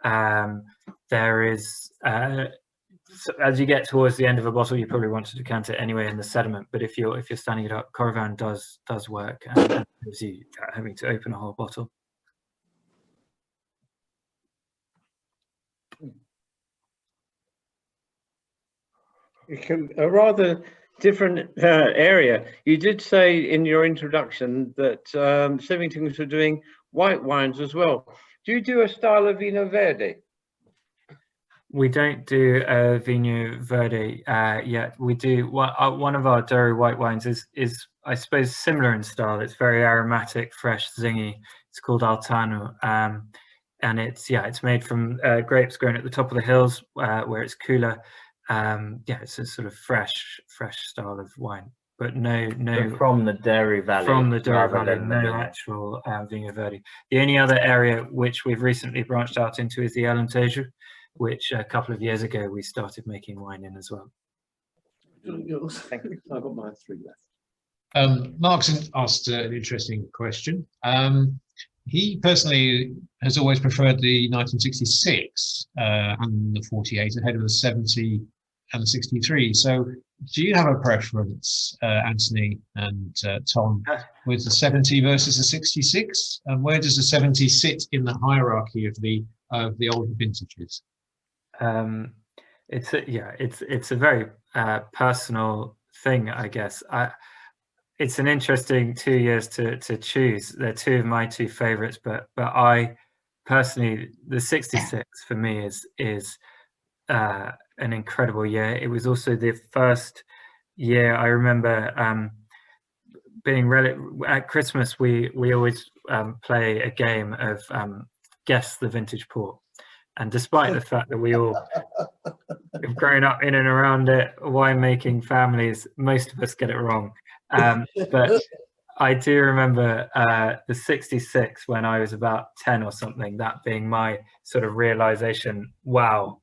There is, so as you get towards the end of a bottle, you probably want to decant it anyway in the sediment. But if you're standing it up, Coravin does work, and gives you having to open a whole bottle. A rather different area. You did say in your introduction that Symingtons were doing white wines as well. Do you do a style of Vino Verde? We don't do Vino Verde yet. We do one of our Douro white wines is I suppose similar in style. It's very aromatic, fresh, zingy. It's called Altano, and it's made from grapes grown at the top of the hills where it's cooler. It's a sort of fresh style of wine, but no from the Douro Valley. From the Douro Valley, no actual Vino Verde. The only other area which we've recently branched out into is the Alentejo, which a couple of years ago we started making wine in as well. Thank you. I've got my 3 left. Mark's asked an interesting question. He personally has always preferred the 1966 and the 48 ahead of the 70 and the 63. So do you have a preference, Anthony and Tom, with the 70 versus the 66? And where does the 70 sit in the hierarchy of the older vintages? It's a very personal thing, I guess. It's an interesting 2 years to choose. They're 2 of my 2 favorites, but I personally, the 66 for me is an incredible year. It was also the first year I remember being at Christmas. We always play a game of guess the vintage port, and despite the fact that we all have grown up in and around it, winemaking families, most of us get it wrong. But I do remember the 66 when I was about 10 or something, that being my sort of realization, wow,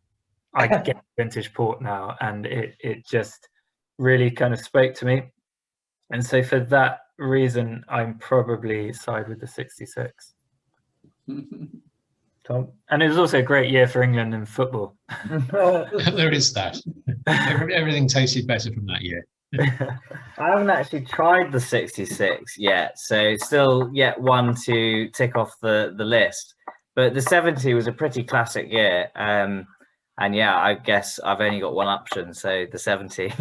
I get vintage port now. And it just really kind of spoke to me. And so for that reason, I'm probably side with the 66. Tom? And it was also a great year for England in football. There is that. Everything tasted better from that year. I haven't actually tried the 66 yet, so still yet one to tick off the list. But the 70 was a pretty classic year. And yeah, I guess I've only got one option, so the 70.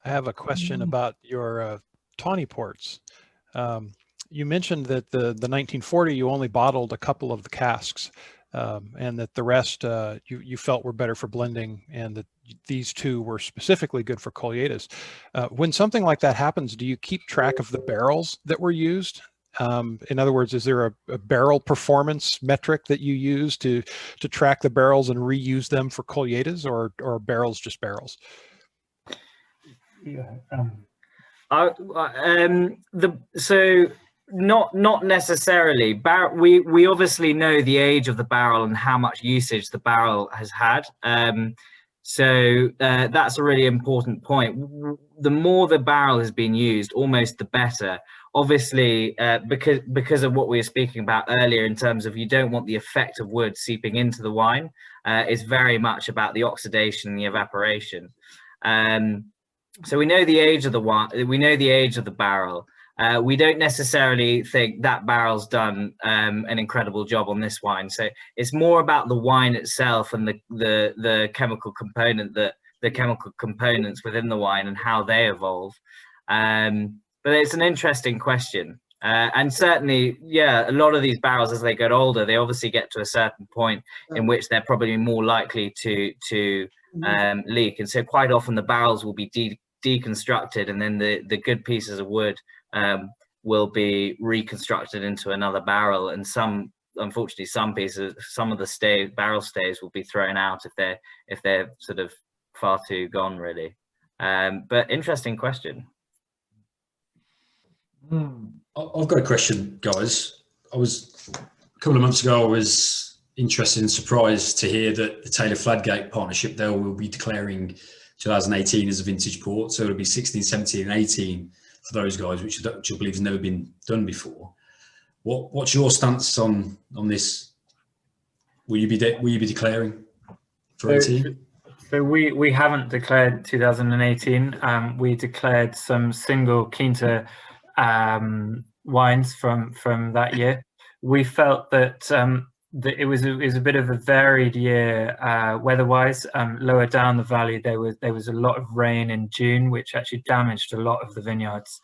I have a question about your tawny ports. You mentioned that the 1940 you only bottled a couple of the casks, and that the rest you felt were better for blending, and that these two were specifically good for Colheita's. When something like that happens, do you keep track of the barrels that were used? In other words, is there a barrel performance metric that you use to track the barrels and reuse them for Colheita's, or are barrels just barrels? Yeah. So not necessarily. We obviously know the age of the barrel and how much usage the barrel has had. So that's a really important point. The more the barrel has been used, almost the better. Obviously, because of what we were speaking about earlier in terms of you don't want the effect of wood seeping into the wine. It's very much about the oxidation and the evaporation. So we know the age of the wine. We know the age of the barrel. We don't necessarily think that barrel's done an incredible job on this wine. So it's more about the wine itself and the chemical component, the chemical components within the wine and how they evolve. But it's an interesting question. And certainly, yeah, a lot of these barrels, as they get older, they obviously get to a certain point in which they're probably more likely to leak. And so quite often the barrels will be deconstructed, and then the good pieces of wood will be reconstructed into another barrel. And unfortunately, some of the barrel stays will be thrown out if they're sort of far too gone, really. But interesting question. I've got a question, guys. A couple of months ago, I was interested and surprised to hear that the Taylor Fladgate partnership, they will be declaring 2018 as a vintage port. So it'll be 16, 17 and 18 for those guys, which I believe has never been done before. What's your stance on this? Will you be declaring for 18? So we haven't declared 2018. We declared some single Quinta wines from that year. We felt that it was a bit of a varied year weather-wise. Lower down the valley, there was a lot of rain in June, which actually damaged a lot of the vineyards,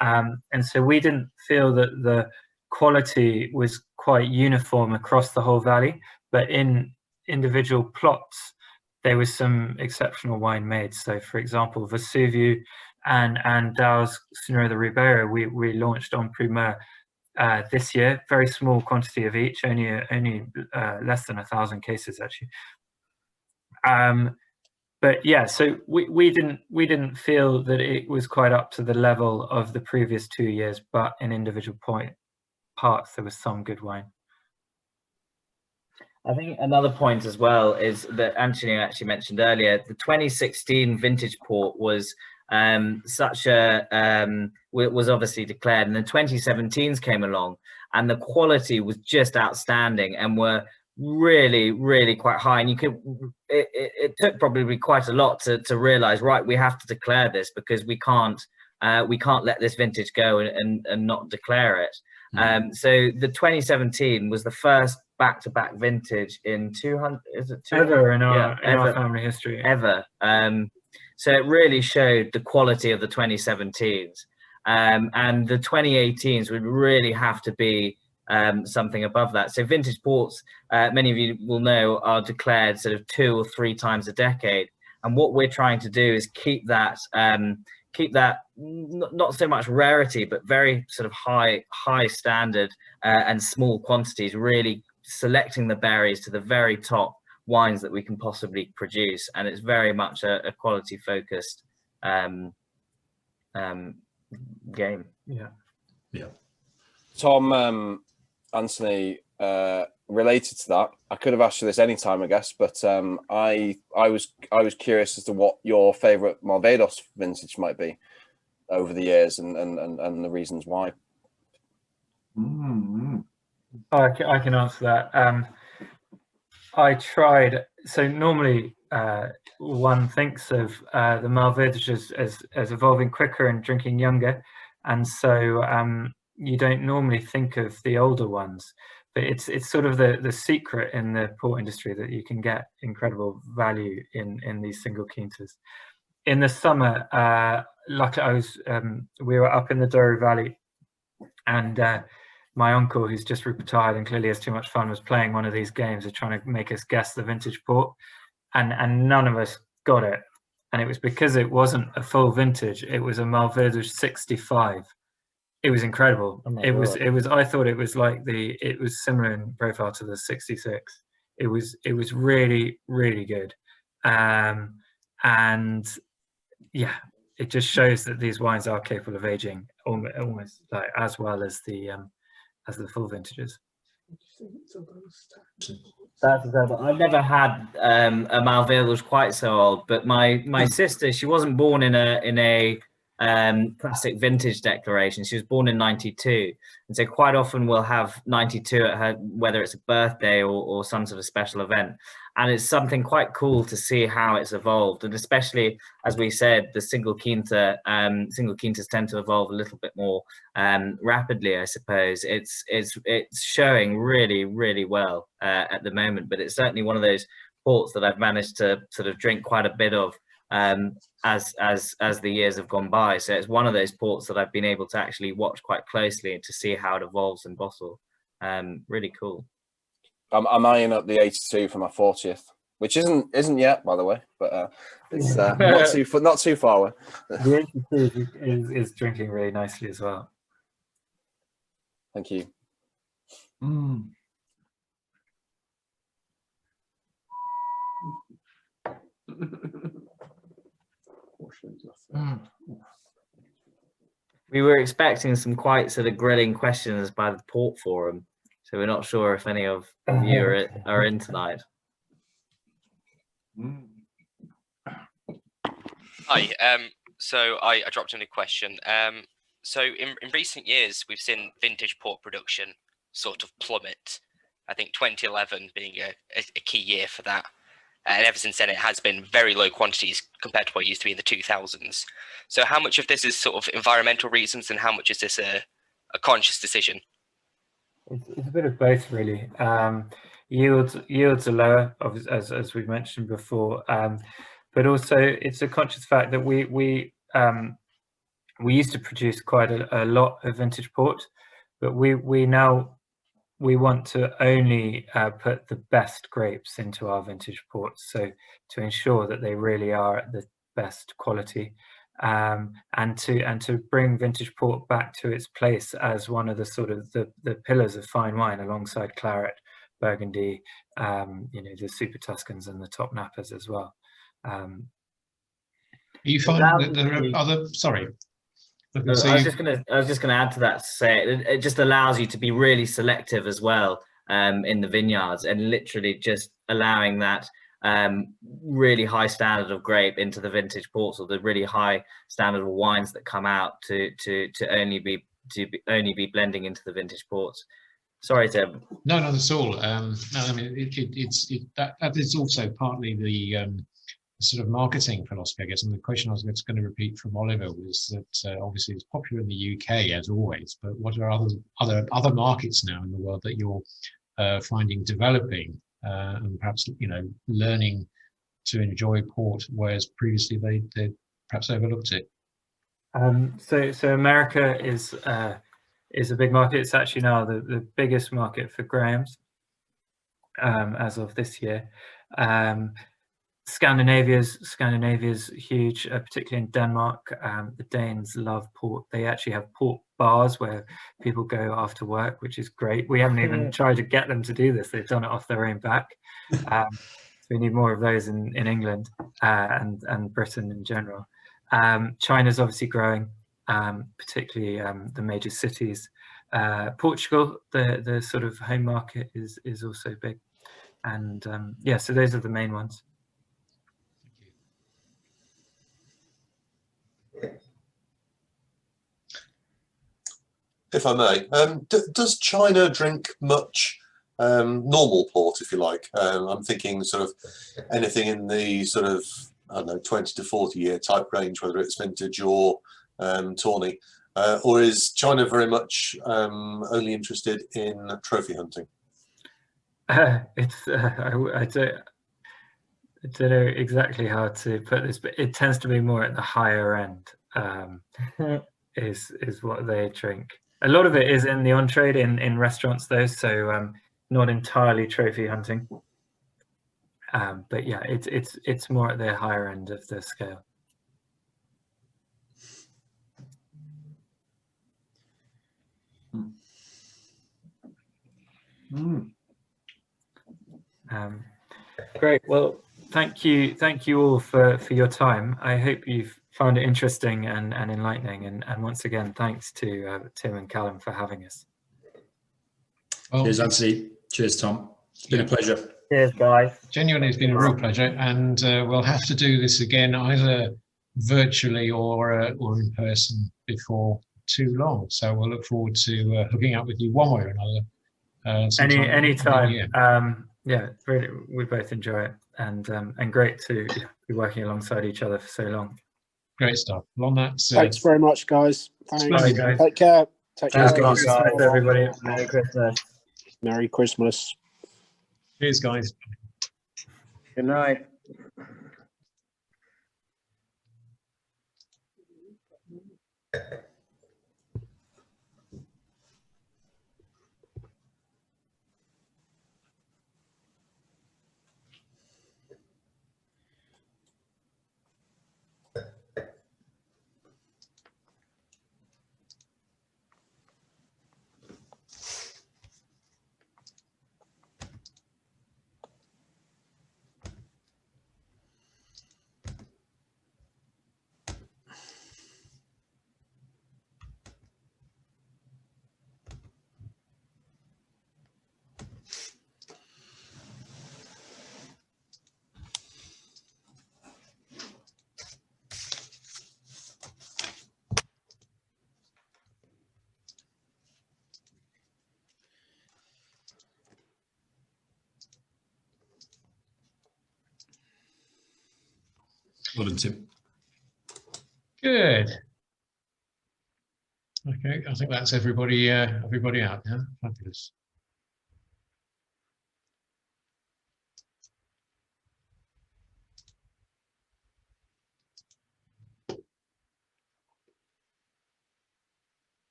and so we didn't feel that the quality was quite uniform across the whole valley. But in individual plots, there was some exceptional wine made. So, for example, Vesuvio and Dao's Senhora da Ribeira, we launched on Primeur this year. Very small quantity of each, only less than 1,000 cases actually. But yeah, so we didn't feel that it was quite up to the level of the previous 2 years, but in individual parts there was some good wine. I think another point as well is that Anthony actually mentioned earlier, the 2016 vintage port was was obviously declared, and the 2017s came along, and the quality was just outstanding and were really quite high. And it took probably quite a lot to realize, right, we have to declare this because we can't let this vintage go and not declare it. So the 2017 was the first back-to-back vintage in 200, is it 200? Ever in our family history. Ever. So it really showed the quality of the 2017s. And the 2018s would really have to be something above that. So vintage ports, many of you will know, are declared sort of 2 or 3 times a decade. And what we're trying to do is keep that not so much rarity, but very sort of high standard and small quantities, really selecting the berries to the very top wines that we can possibly produce. And it's very much a quality focused game. Yeah. Tom, Anthony, related to that, I could have asked you this any time, I guess, but I was curious as to what your favorite Malvados vintage might be. over the years and the reasons why? I can answer that. I tried. So normally one thinks of the Malvédages as evolving quicker and drinking younger, and so you don't normally think of the older ones. But it's sort of the secret in the port industry that you can get incredible value in these single quintas. In the summer, luckily we were up in the Douro Valley, and my uncle, who's just retired and clearly has too much fun, was playing one of these games of trying to make us guess the vintage port, and none of us got it. And it was because it wasn't a full vintage; it was a Malvédages 65. It was incredible. Oh it was. I thought it was like it was similar in profile to the 66. It was really, really good, and yeah, it just shows that these wines are capable of aging almost like as well as the full vintages. That's incredible. I've never had a Malvédages quite so old, but my sister, she wasn't born in a classic vintage declaration. She was born in 92, and so quite often we'll have 92 at her, whether it's a birthday or some sort of special event. And it's something quite cool to see how it's evolved, and especially, as we said, the single quintas tend to evolve a little bit more rapidly, I suppose. It's showing really, really well at the moment, but it's certainly one of those ports that I've managed to sort of drink quite a bit of as the years have gone by. So it's one of those ports that I've been able to actually watch quite closely to see how it evolves in bottle. Really cool. I'm eyeing up the 82 for my 40th, which isn't yet, by the way, but it's not too far away. The 82 is drinking really nicely as well. Thank you. We were expecting some quite sort of grilling questions by the port forum, so we're not sure if any of you are in tonight. Hi. So I dropped in a question. So in recent years, we've seen vintage port production sort of plummet. I think 2011 being a key year for that. And ever since then, it has been very low quantities compared to what it used to be in the 2000s. So how much of this is sort of environmental reasons, and how much is this a conscious decision? It's a bit of both, really. Yields are lower, as we've mentioned before, but also it's a conscious fact that we used to produce quite a lot of vintage port, but we want to only put the best grapes into our vintage ports, so to ensure that they really are at the best quality, and to bring vintage port back to its place as one of the sort of the pillars of fine wine, alongside claret, Burgundy, the Super Tuscans and the top Napas as well. You find that there are other? Sorry. I was just gonna add to that to say it just allows you to be really selective as well in the vineyards, and literally just allowing that really high standard of grape into the vintage ports, or the really high standard of wines that come out to only be blending into the vintage ports. Sorry, Tim. No, not at all. No, I mean that is also partly the sort of marketing philosophy, I guess. And the question I was going to repeat from Oliver was that obviously it's popular in the UK as always, but what are other markets now in the world that you're finding developing and perhaps learning to enjoy port, whereas previously they perhaps overlooked it? So America is a big market. It's actually now the biggest market for Graham's as of this year. Scandinavia's huge, particularly in Denmark. The Danes love port. They actually have port bars where people go after work, which is great. We haven't even tried to get them to do this. They've done it off their own back. So we need more of those in England and Britain in general. China's obviously growing, particularly the major cities. Portugal, the sort of home market, is also big. And so those are the main ones. if I may. Does China drink much normal port, if you like? I'm thinking sort of anything in the sort of, I don't know, 20 to 40 year type range, whether it's vintage or tawny, or is China very much only interested in trophy hunting? I don't know exactly how to put this, but it tends to be more at the higher end. Is what they drink. A lot of it is in the on-trade in restaurants though, so not entirely trophy hunting. But yeah, it's more at the higher end of the scale. Great. Well, thank you all for your time. I hope you've found it interesting and enlightening. And once again, thanks to Tim and Callum for having us. Well, cheers, Anthony. Cheers, Tom. It's been a pleasure. Cheers, guys. Genuinely, it's been a real pleasure, and we'll have to do this again either virtually or in person before too long. So we'll look forward to hooking up with you one way or another. Any time. Yeah, really, we both enjoy it, and great to be working alongside each other for so long. Great stuff. Well, on that, thanks very much, guys. Thanks. Bye, guys. Take care. Take care. Guys. Everybody. Merry Christmas. Merry Christmas. Cheers, guys. Good night. Well done, Tim. Good. Okay, I think that's everybody out. Yeah, fabulous.